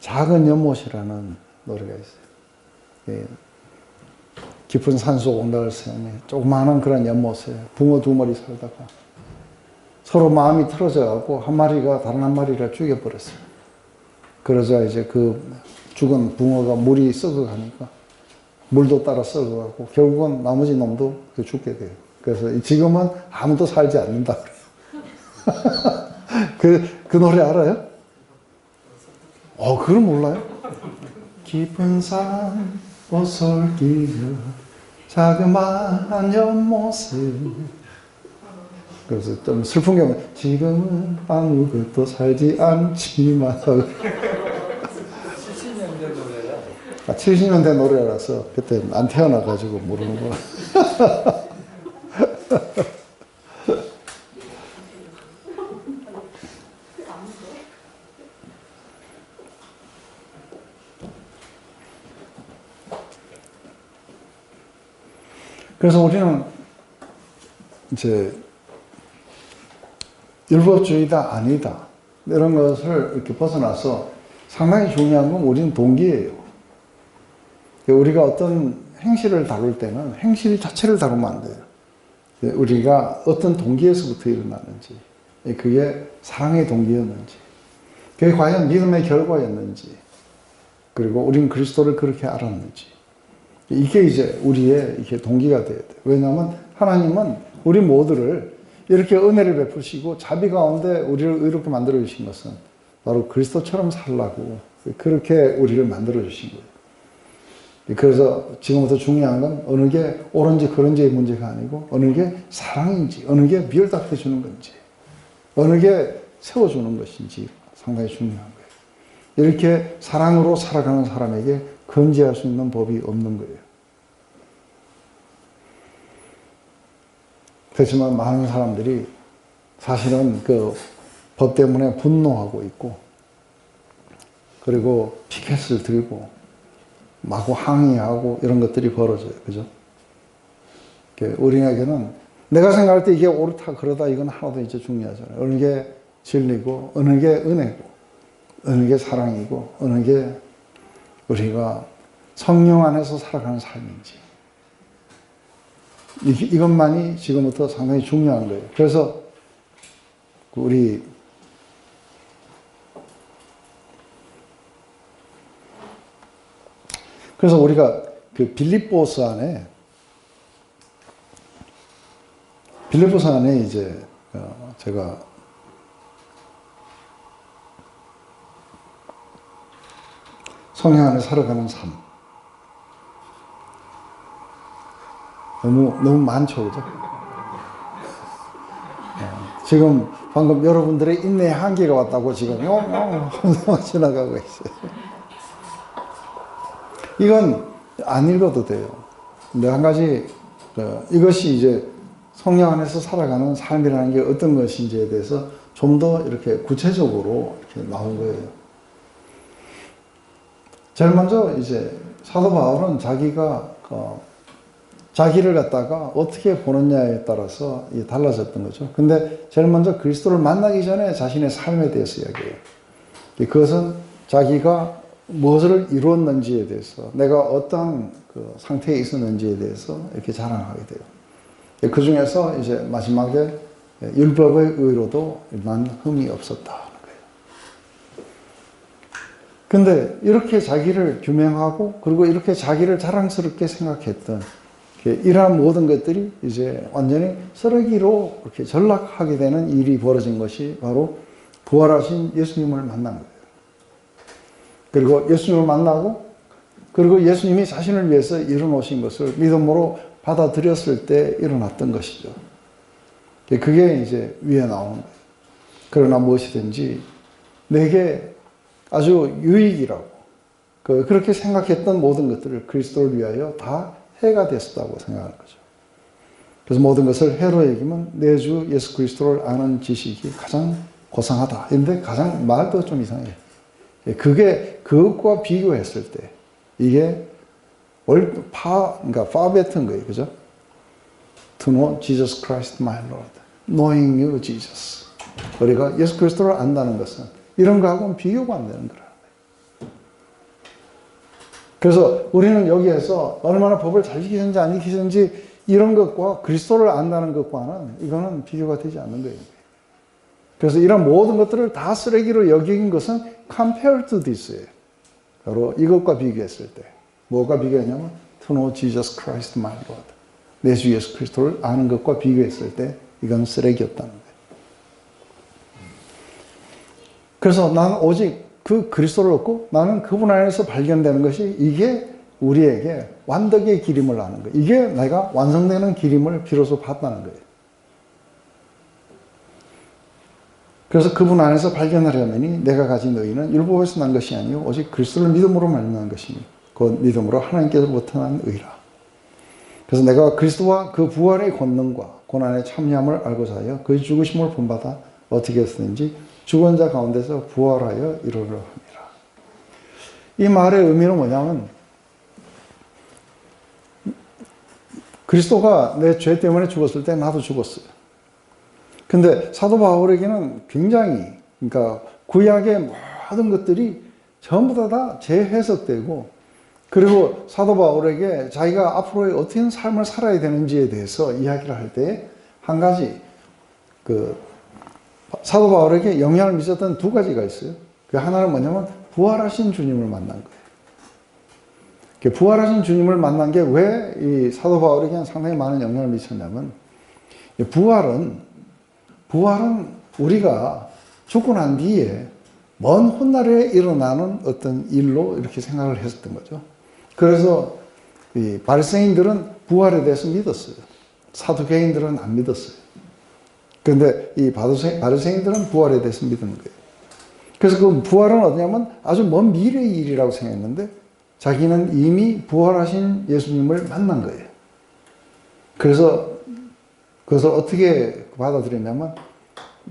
작은 연못이라는 노래가 있어요. 예. 깊은 산속 옹달샘에 조그마한 그런 연못에 붕어 2마리 살다가 서로 마음이 틀어져가고 한 마리가 다른 한 마리를 죽여버렸어요. 그러자 이제 그 죽은 붕어가 물이 썩어가니까 물도 따라 썩어가고 결국은 나머지 놈도 죽게 돼요. 그래서 지금은 아무도 살지 않는다 그래요. 그 노래 알아요? 그걸 몰라요? 깊은 산 오솔길 자그마한 연못에 그래서 좀 슬픈 경우 지금은 아무것도 살지 않지만 70년대 노래야. 70년대 노래라서 그때 안 태어나가지고 모르는 거야. 그래서 우리는 이제 율법주의다 아니다 이런 것을 이렇게 벗어나서 상당히 중요한 건 우리는 동기예요. 우리가 어떤 행실을 다룰 때는 행실 자체를 다루면 안 돼요. 우리가 어떤 동기에서부터 일어나는지 그게 사랑의 동기였는지 그게 과연 믿음의 결과였는지 그리고 우리는 그리스도를 그렇게 알았는지 이게 이제 우리의 이게 동기가 돼야 돼요. 왜냐하면 하나님은 우리 모두를 이렇게 은혜를 베푸시고 자비 가운데 우리를 의롭게 만들어 주신 것은 바로 그리스도처럼 살라고 그렇게 우리를 만들어 주신 거예요. 그래서 지금부터 중요한 건 어느 게 옳은지 그런지의 문제가 아니고 어느 게 사랑인지 어느 게 미열답해 주는 건지 어느 게 세워주는 것인지 상당히 중요한 거예요. 이렇게 사랑으로 살아가는 사람에게 건지할 수 있는 법이 없는 거예요. 그렇지만 많은 사람들이 사실은 그 법 때문에 분노하고 있고, 그리고 피켓을 들고 마구 항의하고 이런 것들이 벌어져요. 그죠? 우리에게는 내가 생각할 때 이게 옳다 그러다 이건 하나도 이제 중요하잖아요. 어느 게 진리고, 어느 게 은혜고, 어느 게 사랑이고, 어느 게 우리가 성령 안에서 살아가는 삶인지. 이것만이 지금부터 상당히 중요한 거예요. 그래서 우리가 그 빌립보서 안에 이제 제가 성령 안에 살아가는 삶 너무 많죠, 그죠? 지금 방금 여러분들의 인내의 한계가 왔다고 지금 지나가고 있어요. 이건 안 읽어도 돼요. 근데 한 가지 이것이 이제 성령 안에서 살아가는 삶이라는 게 어떤 것인지에 대해서 좀 더 이렇게 구체적으로 이렇게 나온 거예요. 제일 먼저 이제 사도 바울은 자기를 갖다가 어떻게 보느냐에 따라서 달라졌던 거죠. 근데 제일 먼저 그리스도를 만나기 전에 자신의 삶에 대해서 이야기해요. 그것은 자기가 무엇을 이루었는지에 대해서, 내가 어떤 그 상태에 있었는지에 대해서 이렇게 자랑하게 돼요. 그 중에서 이제 마지막에 율법의 의로도 난 흠이 없었다 하는 거예요. 근데 이렇게 자기를 규명하고, 그리고 이렇게 자기를 자랑스럽게 생각했던 이러한 모든 것들이 이제 완전히 쓰레기로 이렇게 전락하게 되는 일이 벌어진 것이 바로 부활하신 예수님을 만난 거예요. 그리고 예수님을 만나고, 그리고 예수님이 자신을 위해서 일어나신 것을 믿음으로 받아들였을 때 일어났던 것이죠. 그게 이제 위에 나오는 거예요. 그러나 무엇이든지 내게 아주 유익이라고, 그렇게 생각했던 모든 것들을 그리스도를 위하여 다 해가 됐었다고 생각하는 거죠. 그래서 모든 것을 해로 여기면 내 주 예수 그리스도를 아는 지식이 가장 고상하다. 그런데 가장 말도 좀 이상해요. 그게 그것과 비교했을 때 이게 그러니까 far better 거예요. 그죠? To know Jesus Christ my Lord. Knowing you Jesus. 우리가 예수 그리스도를 안다는 것은 이런 거하고는 비교가 안 되는 거라는 거예요. 그래서 우리는 여기에서 얼마나 법을 잘 지키는지 안 지키는지 이런 것과 그리스도를 안다는 것과는 이거는 비교가 되지 않는 거예요. 그래서 이런 모든 것들을 다 쓰레기로 여긴 것은 compared to this예요. 바로 이것과 비교했을 때. 뭐가 비교했냐면 to know Jesus Christ my Lord. 내 주 예수 그리스도를 아는 것과 비교했을 때 이건 쓰레기였다는 거예요. 그래서 나는 오직 그 그리스도를 얻고 나는 그분 안에서 발견되는 것이 이게 우리에게 완덕의 기림을 아는 거예요. 이게 내가 완성되는 기림을 비로소 봤다는 거예요. 그래서 그분 안에서 발견하려면 내가 가진 의는 율법에서 난 것이 아니요 오직 그리스도를 믿음으로 말미암은 것이니 그 믿음으로 하나님께로부터 난 의라. 그래서 내가 그리스도와 그 부활의 권능과 고난의 참여함을 알고자 하여 그의 죽으심을 본받아 어떻게 했었는지 죽은 자 가운데서 부활하여 이르려 합니다. 이 말의 의미는 뭐냐면 그리스도가 내 죄 때문에 죽었을 때 나도 죽었어요. 근데 사도 바울에게는 굉장히, 그러니까 구약의 모든 것들이 전부 다 재해석되고, 그리고 사도 바울에게 자기가 앞으로 어떤 삶을 살아야 되는지에 대해서 이야기를 할 때 한 가지, 사도 바울에게 영향을 미쳤던 두 가지가 있어요. 그 하나는 뭐냐면 부활하신 주님을 만난 거예요. 부활하신 주님을 만난 게 왜 이 사도 바울에게는 상당히 많은 영향을 미쳤냐면, 부활은 우리가 죽고 난 뒤에 먼 훗날에 일어나는 어떤 일로 이렇게 생각을 했었던 거죠. 그래서 이 바리새인들은 부활에 대해서 믿었어요. 사두개인들은 안 믿었어요. 그런데 이 바리새인들은 부활에 대해서 믿는 거예요. 그래서 그 부활은 어디냐면 아주 먼 미래의 일이라고 생각했는데 자기는 이미 부활하신 예수님을 만난 거예요. 그래서 그것을 어떻게 받아들였냐면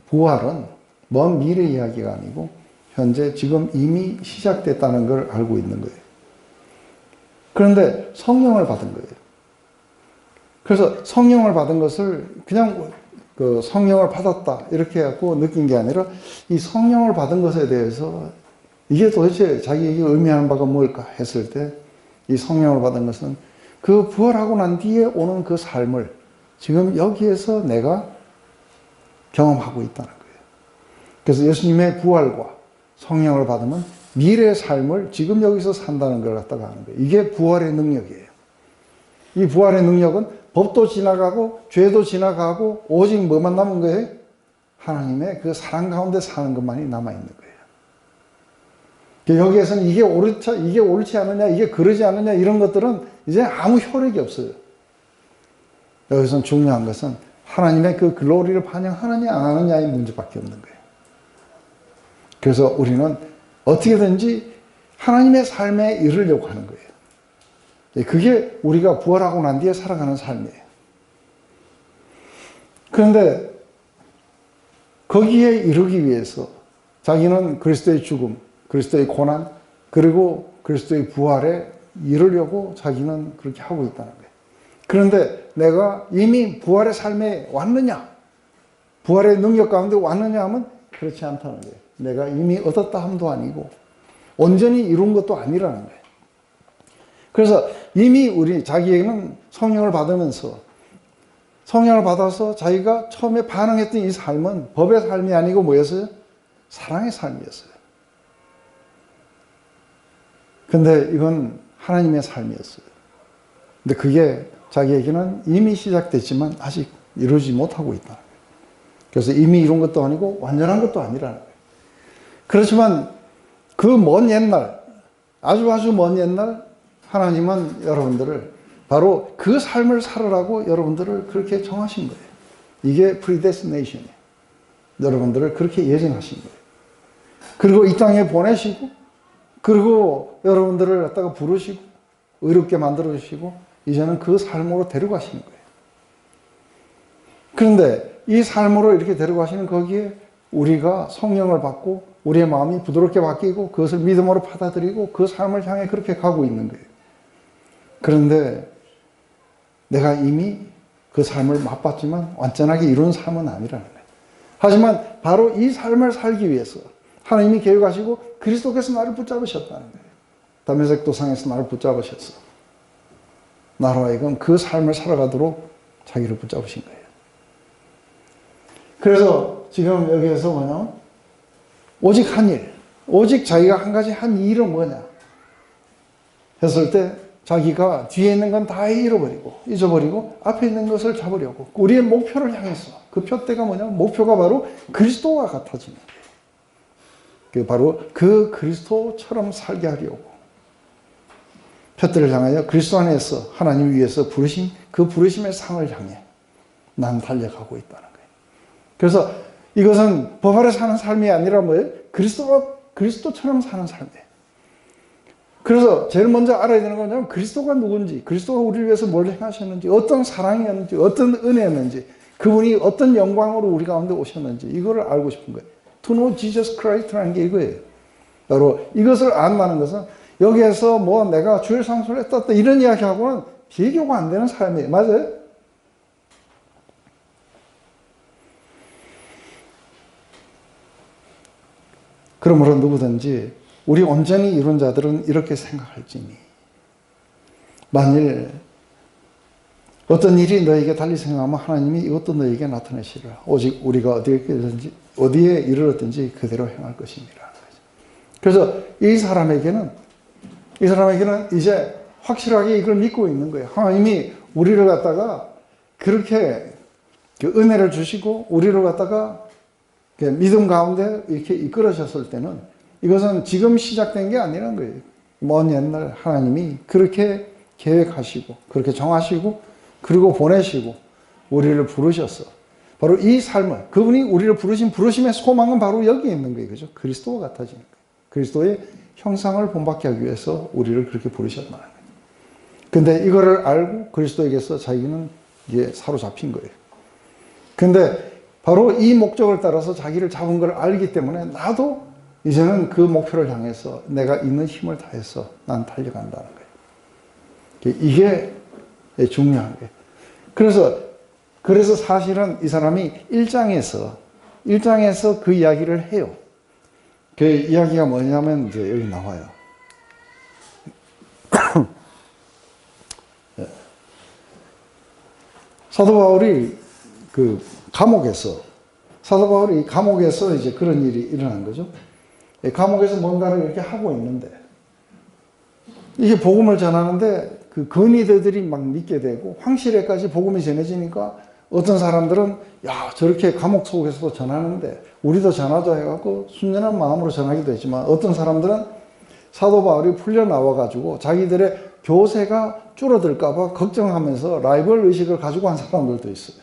부활은 먼 미래 이야기가 아니고 현재 지금 이미 시작됐다는 걸 알고 있는 거예요. 그런데 성령을 받은 거예요. 그래서 성령을 받은 것을 그냥 그 성령을 받았다 이렇게 해갖고 느낀 게 아니라 이 성령을 받은 것에 대해서 이게 도대체 자기에게 의미하는 바가 뭘까 했을 때 이 성령을 받은 것은 그 부활하고 난 뒤에 오는 그 삶을 지금 여기에서 내가 경험하고 있다는 거예요. 그래서 예수님의 부활과 성령을 받으면 미래의 삶을 지금 여기서 산다는 걸 갖다가 하는 거예요. 이게 부활의 능력이에요. 이 부활의 능력은 법도 지나가고 죄도 지나가고 오직 뭐만 남은 거예요? 하나님의 그 사랑 가운데 사는 것만이 남아있는 거예요. 여기에서는 이게 옳지 않느냐, 이게 그러지 않느냐 이런 것들은 이제 아무 효력이 없어요. 여기서는 중요한 것은 하나님의 그 글로리를 반영하느냐 안 하느냐의 문제밖에 없는 거예요. 그래서 우리는 어떻게든지 하나님의 삶에 이르려고 하는 거예요. 그게 우리가 부활하고 난 뒤에 살아가는 삶이에요. 그런데 거기에 이르기 위해서 자기는 그리스도의 죽음, 그리스도의 고난, 그리고 그리스도의 부활에 이르려고 자기는 그렇게 하고 있다는 거예요. 그런데 내가 이미 부활의 삶에 왔느냐? 부활의 능력 가운데 왔느냐 하면 그렇지 않다는 거예요. 내가 이미 얻었다 함도 아니고 온전히 이룬 것도 아니라는 거예요. 그래서 이미 자기에게는 성령을 받으면서 성령을 받아서 자기가 처음에 반응했던 이 삶은 법의 삶이 아니고 뭐였어요? 사랑의 삶이었어요. 근데 이건 하나님의 삶이었어요. 근데 그게 자기에게는 이미 시작됐지만 아직 이루지 못하고 있다. 그래서 이미 이룬 것도 아니고 완전한 것도 아니라는 거예요. 그렇지만 그 먼 옛날, 아주 먼 옛날 하나님은 여러분들을 바로 그 삶을 살으라고 여러분들을 그렇게 정하신 거예요. 이게 predestination이에요. 여러분들을 그렇게 예정하신 거예요. 그리고 이 땅에 보내시고 그리고 여러분들을 갖다가 부르시고 의롭게 만들어 주시고 이제는 그 삶으로 데려가시는 거예요. 그런데 이 삶으로 이렇게 데려가시는 거기에 우리가 성령을 받고 우리의 마음이 부드럽게 바뀌고 그것을 믿음으로 받아들이고 그 삶을 향해 그렇게 가고 있는 거예요. 그런데 내가 이미 그 삶을 맛봤지만 완전하게 이룬 삶은 아니라는 거예요. 하지만 바로 이 삶을 살기 위해서 하나님이 계획하시고 그리스도께서 나를 붙잡으셨다는 거예요. 다메섹 도상에서 나를 붙잡으셨어. 나로 하여금 그 삶을 살아가도록 자기를 붙잡으신 거예요. 그래서 지금 여기에서 뭐냐면 오직 한 일, 오직 자기가 한 가지 한 일은 뭐냐 했을 때 자기가 뒤에 있는 건 다 잊어버리고 앞에 있는 것을 잡으려고 우리의 목표를 향해서 그 표대가 뭐냐면 목표가 바로 그리스도와 같아지는 거예요. 바로 그 그리스도처럼 살게 하려고 표대를 향하여 그리스도 안에서 하나님 위해서 부르심, 그 부르심의 상을 향해 난 달려가고 있다는 거예요. 그래서 이것은 법 아래 사는 삶이 아니라 뭐예요? 그리스도처럼 사는 삶이에요. 그래서 제일 먼저 알아야 되는 건 뭐냐면 그리스도가 누군지, 그리스도가 우리를 위해서 뭘 행하셨는지, 어떤 사랑이었는지, 어떤 은혜였는지, 그분이 어떤 영광으로 우리 가운데 오셨는지 이거를 알고 싶은 거예요. To know Jesus Christ라는 게 이거예요. 바로 이것을 안다는 것은 여기에서 뭐 내가 주일 상소를 했다 이런 이야기하고는 비교가 안 되는 삶이에요. 맞아요? 그러므로 누구든지 우리 온전히 이룬 자들은 이렇게 생각할지니 만일 어떤 일이 너에게 달리 생각하면 하나님이 이것도 너에게 나타내시리라. 오직 우리가 어디에 이르렀든지 그대로 행할 것입니다. 그래서 이 사람에게는 이제 확실하게 이걸 믿고 있는 거예요. 하나님이 우리를 갖다가 그렇게 은혜를 주시고 우리를 갖다가 믿음 가운데 이렇게 이끌어졌을 때는 이것은 지금 시작된 게 아니라는 거예요. 먼 옛날 하나님이 그렇게 계획하시고 그렇게 정하시고 그리고 보내시고 우리를 부르셨어. 바로 이 삶을 그분이 우리를 부르신 부르심의 소망은 바로 여기에 있는 거예요. 그죠? 그리스도와 같아지는 거예요. 그리스도의 형상을 본받게 하기 위해서 우리를 그렇게 부르셨다는 거예요. 근데 이거를 알고 그리스도에게서 자기는 이게 사로잡힌 거예요. 근데 바로 이 목적을 따라서 자기를 잡은 걸 알기 때문에 나도 이제는 그 목표를 향해서 내가 있는 힘을 다해서 난 달려간다는 거예요. 이게 중요한 거예요. 그래서 사실은 이 사람이 1장에서 그 이야기를 해요. 그 이야기가 뭐냐면 이제 여기 나와요. 사도 바울이 감옥에서 이제 그런 일이 일어난 거죠. 감옥에서 뭔가를 이렇게 하고 있는데, 이게 복음을 전하는데 그 건의대들이 막 믿게 되고 황실에까지 복음이 전해지니까 어떤 사람들은 야, 저렇게 감옥 속에서도 전하는데 우리도 전하자 해갖고 순전한 마음으로 전하기도 했지만, 어떤 사람들은 사도 바울이 풀려 나와가지고 자기들의 교세가 줄어들까봐 걱정하면서 라이벌 의식을 가지고 한 사람들도 있어요.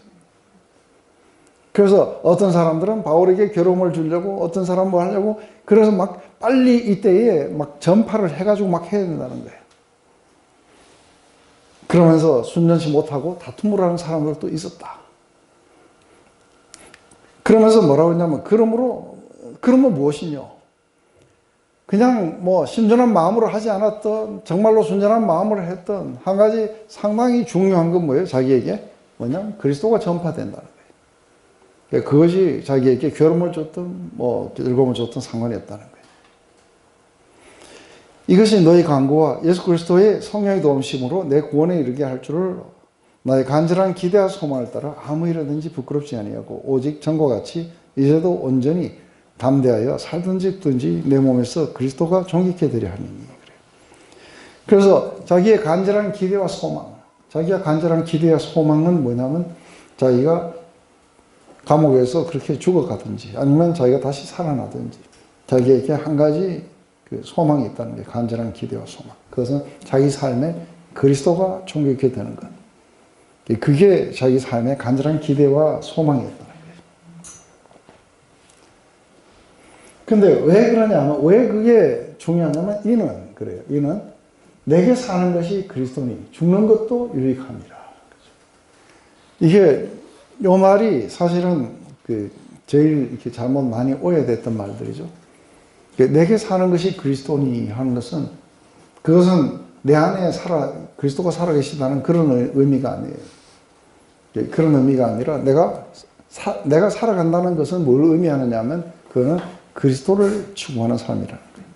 그래서 어떤 사람들은 바울에게 괴로움을 주려고, 어떤 사람은 뭐 하려고, 그래서 막 빨리 이때에 막 전파를 해가지고 막 해야 된다는 거예요. 그러면서 순전치 못하고 다툼을 하는 사람들도 있었다. 그러면서 뭐라고 했냐면, 그러면 무엇이뇨? 그냥 뭐 순전한 마음으로 하지 않았던, 정말로 순전한 마음으로 했던 한 가지 상당히 중요한 건 뭐예요? 자기에게 뭐냐면 그리스도가 전파된다는 거예요. 그것이 자기에게 괴로움을 줬든 뭐 즐거움을 줬든 상관이 없다는 거예요. 이것이 너희 간구와 예수 그리스도의 성령의 도움심으로 내 구원에 이르게 할 줄을 나의 간절한 기대와 소망을 따라 아무 일이든지 부끄럽지 아니하고 오직 전과 같이 이제도 온전히 담대하여 살든지 죽든지 내 몸에서 그리스도가 존귀케 되려 하니니. 그래서 자기의 간절한 기대와 소망은 뭐냐면, 자기가 감옥에서 그렇게 죽어가든지 아니면 자기가 다시 살아나든지 자기에게 한 가지 그 소망이 있다는 게 간절한 기대와 소망. 그것은 자기 삶에 그리스도가 존귀케 되는 것. 그게 자기 삶의 간절한 기대와 소망이었다는 거예요. 근데 왜 그러냐면, 왜 그게 중요하냐면, 이는 그래요. 이는 내게 사는 것이 그리스도니 죽는 것도 유익함이라. 이게 요 말이 사실은 제일 이렇게 잘못 많이 오해됐던 말들이죠. 내게 사는 것이 그리스도니 하는 것은, 그것은 내 안에 그리스도가 살아계시다는 그런 의미가 아니에요. 그런 의미가 아니라 내가 살아간다는 것은 뭘 의미하느냐 하면, 그거는 그리스도를 추구하는 삶이라는 거예요.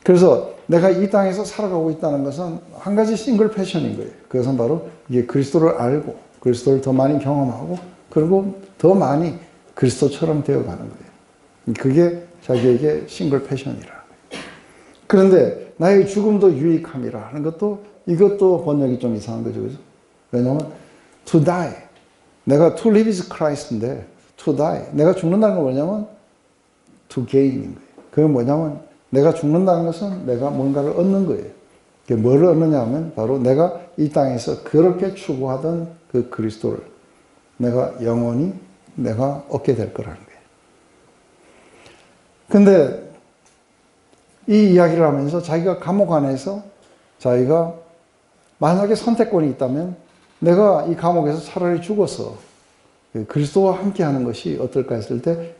그래서 내가 이 땅에서 살아가고 있다는 것은 한 가지 싱글 패션인 거예요. 그것은 바로 이게 그리스도를 알고 그리스도를 더 많이 경험하고 그리고 더 많이 그리스도처럼 되어가는 거예요. 그게 자기에게 싱글 패션이라. 그런데 나의 죽음도 유익함이라 하는 이것도 번역이 좀 이상한 거죠. 그죠? 왜냐하면 to die, 내가 to live is Christ인데 to die, 내가 죽는다는 건 뭐냐면 to gain인 거예요. 그게 뭐냐면 내가 죽는다는 것은 내가 뭔가를 얻는 거예요. 뭘 얻느냐 하면 바로 내가 이 땅에서 그렇게 추구하던 그 그리스도를 내가 영원히 내가 얻게 될 거라는 거예요. 근데 이 이야기를 하면서 자기가 감옥 안에서 자기가 만약에 선택권이 있다면 내가 이 감옥에서 차라리 죽어서 그리스도와 함께 하는 것이 어떨까 했을 때,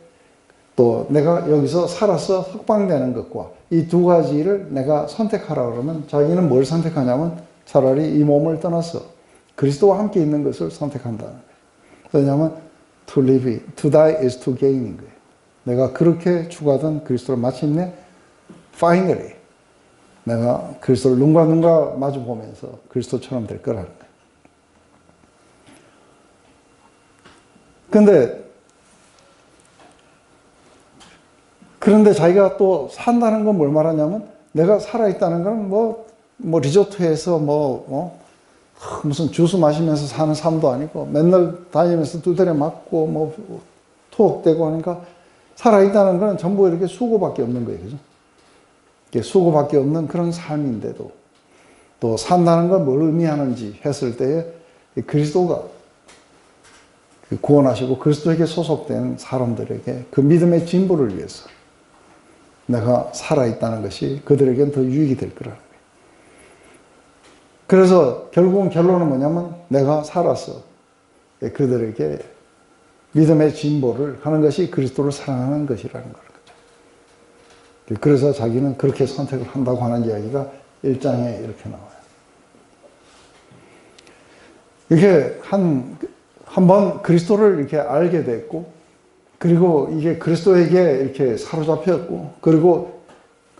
또 내가 여기서 살아서 석방되는 것과 이 두 가지를 내가 선택하라 그러면 자기는 뭘 선택하냐면 차라리 이 몸을 떠나서 그리스도와 함께 있는 것을 선택한다는 거예요. 왜냐하면 to live, to die is to gain인 거예요. 내가 그렇게 추구하던 그리스도를 마침내 finally 내가 그리스도를 눈과 눈과 마주 보면서 그리스도처럼 될 거라는 거예요. 그런데 자기가 또 산다는 건 뭘 말하냐면, 내가 살아있다는 건 뭐 리조트에서 무슨 주스 마시면서 사는 삶도 아니고 맨날 다니면서 두드려 맞고 뭐 투옥되고 하니까 살아있다는 건 전부 이렇게 수고밖에 없는 거예요. 그죠? 수고밖에 없는 그런 삶인데도 또 산다는 건 뭘 의미하는지 했을 때에 그리스도가 구원하시고 그리스도에게 소속된 사람들에게 그 믿음의 진보를 위해서 내가 살아있다는 것이 그들에게는 더 유익이 될 거라는 거예요. 그래서 결국은 결론은 뭐냐면 내가 살아서 그들에게 믿음의 진보를 하는 것이 그리스도를 사랑하는 것이라는 거죠. 그래서 자기는 그렇게 선택을 한다고 하는 이야기가 1장에 이렇게 나와요. 이게 한번 그리스도를 이렇게 알게 됐고, 그리고 이게 그리스도에게 이렇게 사로잡혔고, 그리고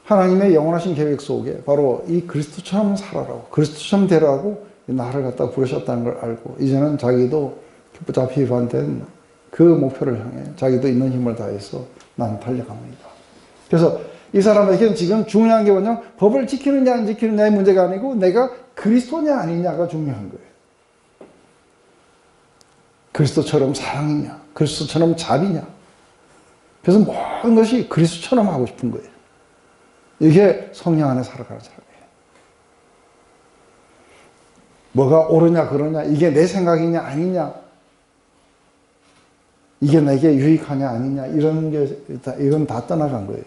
하나님의 영원하신 계획 속에 바로 이 그리스도처럼 살아라고, 그리스도처럼 되라고 나를 갖다 부르셨다는 걸 알고, 이제는 자기도 붙잡히 위반된 그 목표를 향해 자기도 있는 힘을 다해서 나는 달려갑니다. 그래서 이 사람에게는 지금 중요한 게 뭐냐? 법을 지키느냐 안 지키느냐의 문제가 아니고 내가 그리스도냐 아니냐가 중요한 거예요. 그리스도처럼 사랑이냐, 그리스도처럼 자비냐. 그래서 모든 것이 그리스도처럼 하고 싶은 거예요. 이게 성령 안에 살아가는 사람이에요. 뭐가 옳으냐 그러냐, 이게 내 생각이냐 아니냐, 이게 내게 유익하냐 아니냐, 이런 게 이건 다 떠나간 거예요.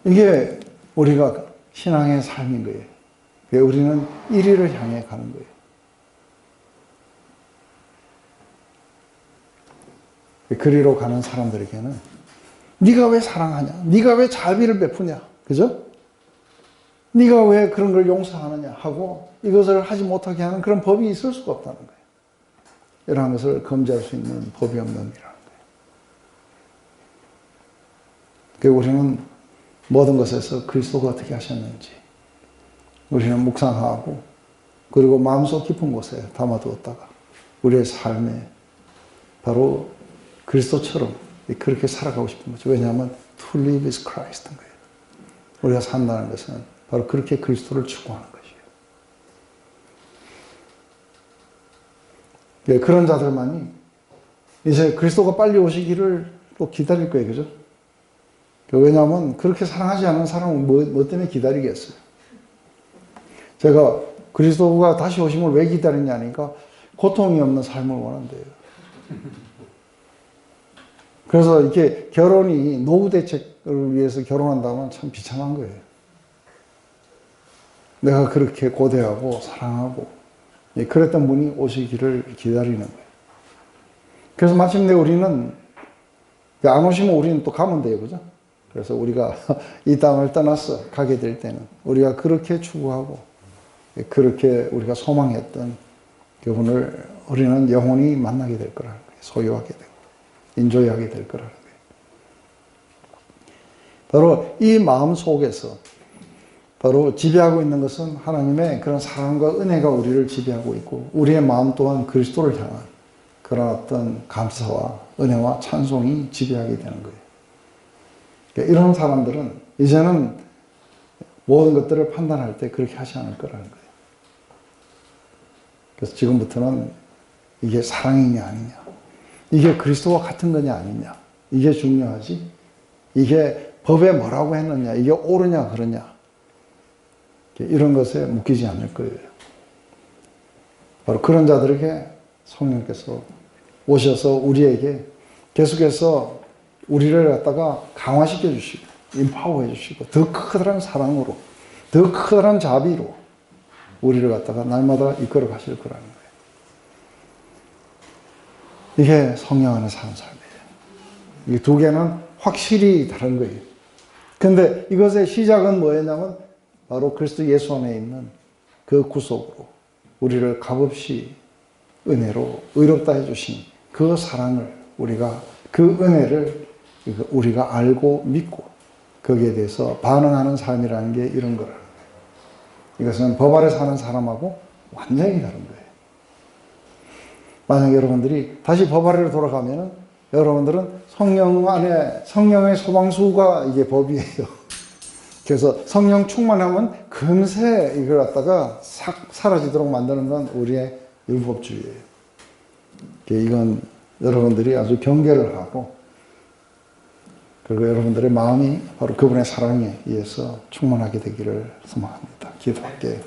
이게 우리가 신앙의 삶인 거예요. 우리는 1위를 향해 가는 거예요. 그리로 가는 사람들에게는 네가 왜 사랑하냐? 네가 왜 자비를 베푸냐? 그죠? 네가 왜 그런 걸 용서하느냐? 하고 이것을 하지 못하게 하는 그런 법이 있을 수가 없다는 거예요. 이러한 것을 금지할 수 있는 법이 없는 이라는 거예요. 우리는 모든 것에서 그리스도가 어떻게 하셨는지 우리는 묵상하고, 그리고 마음속 깊은 곳에 담아두었다가 우리의 삶에 바로 그리스도처럼 그렇게 살아가고 싶은 거죠. 왜냐하면 to live is Christ인 거예요. 우리가 산다는 것은 바로 그렇게 그리스도를 추구하는 것이에요. 그런 자들만이 이제 그리스도가 빨리 오시기를 또 기다릴 거예요. 그죠? 왜냐하면 그렇게 사랑하지 않은 사람은 뭐 때문에 기다리겠어요? 제가 그리스도가 다시 오심을 왜 기다리냐니까 고통이 없는 삶을 원한대요. 그래서 이렇게 결혼이 노후 대책을 위해서 결혼한다면 참 비참한 거예요. 내가 그렇게 고대하고 사랑하고 그랬던 분이 오시기를 기다리는 거예요. 그래서 마침내 우리는 안 오시면 우리는 또 가면 돼요. 그죠? 그래서 우리가 이 땅을 떠나서 가게 될 때는 우리가 그렇게 추구하고 그렇게 우리가 소망했던 그분을 우리는 영원히 만나게 될 거라는 거예요. 소유하게 되고 인조하게 될 거라는 거예요. 바로 이 마음 속에서 바로 지배하고 있는 것은 하나님의 그런 사랑과 은혜가 우리를 지배하고 있고, 우리의 마음 또한 그리스도를 향한 그런 어떤 감사와 은혜와 찬송이 지배하게 되는 거예요. 그러니까 이런 사람들은 이제는 모든 것들을 판단할 때 그렇게 하지 않을 거라는 거예요. 그래서 지금부터는 이게 사랑이냐 아니냐, 이게 그리스도와 같은 거냐 아니냐, 이게 중요하지, 이게 법에 뭐라고 했느냐, 이게 옳으냐 그러냐, 이런 것에 묶이지 않을 거예요. 바로 그런 자들에게 성령께서 오셔서 우리에게 계속해서 우리를 갖다가 강화시켜 주시고 임파워해 주시고 더 커다란 사랑으로, 더 커다란 자비로 우리를 갖다가 날마다 이끌어 가실 거라는 거예요. 이게 성령 안에 사는 삶이에요. 이 두 개는 확실히 다른 거예요. 근데 이것의 시작은 뭐였냐면 바로 그리스도 예수 안에 있는 그 구속으로 우리를 값없이 은혜로 의롭다 해주신 그 사랑을 우리가, 그 은혜를 우리가 알고 믿고 거기에 대해서 반응하는 삶이라는 게 이런 거라는 거예요. 이것은 법 아래 사는 사람하고 완전히 다른 거예요. 만약 여러분들이 다시 법 아래로 돌아가면은 여러분들은 성령 안에, 성령의 소방수가 이게 법이에요. 그래서 성령 충만하면 금세 이걸 갖다가 싹 사라지도록 만드는 건 우리의 율법주의예요. 이건 여러분들이 아주 경계를 하고, 그리고 여러분들의 마음이 바로 그분의 사랑에 의해서 충만하게 되기를 소망합니다. 기도할게요.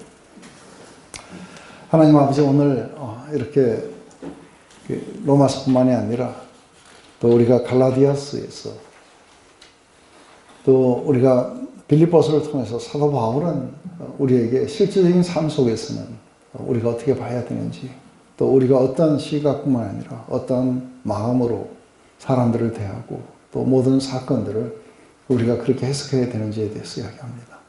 하나님 아버지, 오늘 이렇게 로마서뿐만이 아니라 또 우리가 갈라디아서에서 또 우리가 빌립보서를 통해서 사도 바울은 우리에게 실질적인 삶 속에서는 우리가 어떻게 봐야 되는지, 또 우리가 어떤 시각뿐만 아니라 어떤 마음으로 사람들을 대하고 또 모든 사건들을 우리가 그렇게 해석해야 되는지에 대해서 이야기합니다.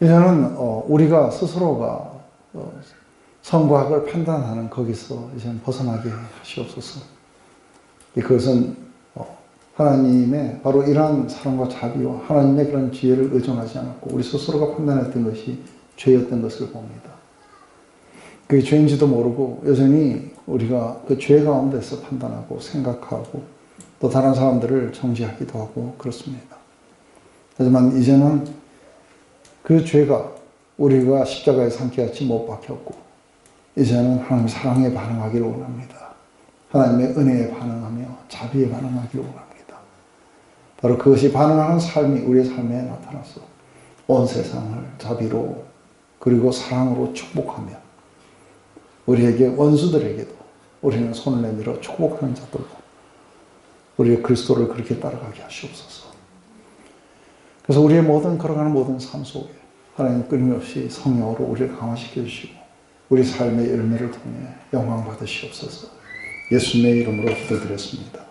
이제는 우리가 스스로가 선과악을 판단하는 거기서 이제는 벗어나게 하시옵소서. 그것은 하나님의 바로 이러한 사랑과 자비와 하나님의 그런 지혜를 의존하지 않았고 우리 스스로가 판단했던 것이 죄였던 것을 봅니다. 그게 죄인지도 모르고 여전히 우리가 그 죄 가운데서 판단하고 생각하고 또 다른 사람들을 정죄하기도 하고 그렇습니다. 하지만 이제는 그 죄가 우리가 십자가에 상기같이 못 박혔고 이제는 하나님의 사랑에 반응하기를 원합니다. 하나님의 은혜에 반응하며 자비에 반응하기를 원합니다. 바로 그것이 반응하는 삶이 우리의 삶에 나타나서 온 세상을 자비로 그리고 사랑으로 축복하며 우리에게 원수들에게도 우리는 손을 내밀어 축복하는 자들로 우리의 그리스도를 그렇게 따라가게 하시옵소서. 그래서 우리의 모든 걸어가는 모든 삶 속에 하나님 끊임없이 성령으로 우리를 강화시켜 주시고 우리 삶의 열매를 통해 영광 받으시옵소서. 예수님의 이름으로 기도드렸습니다.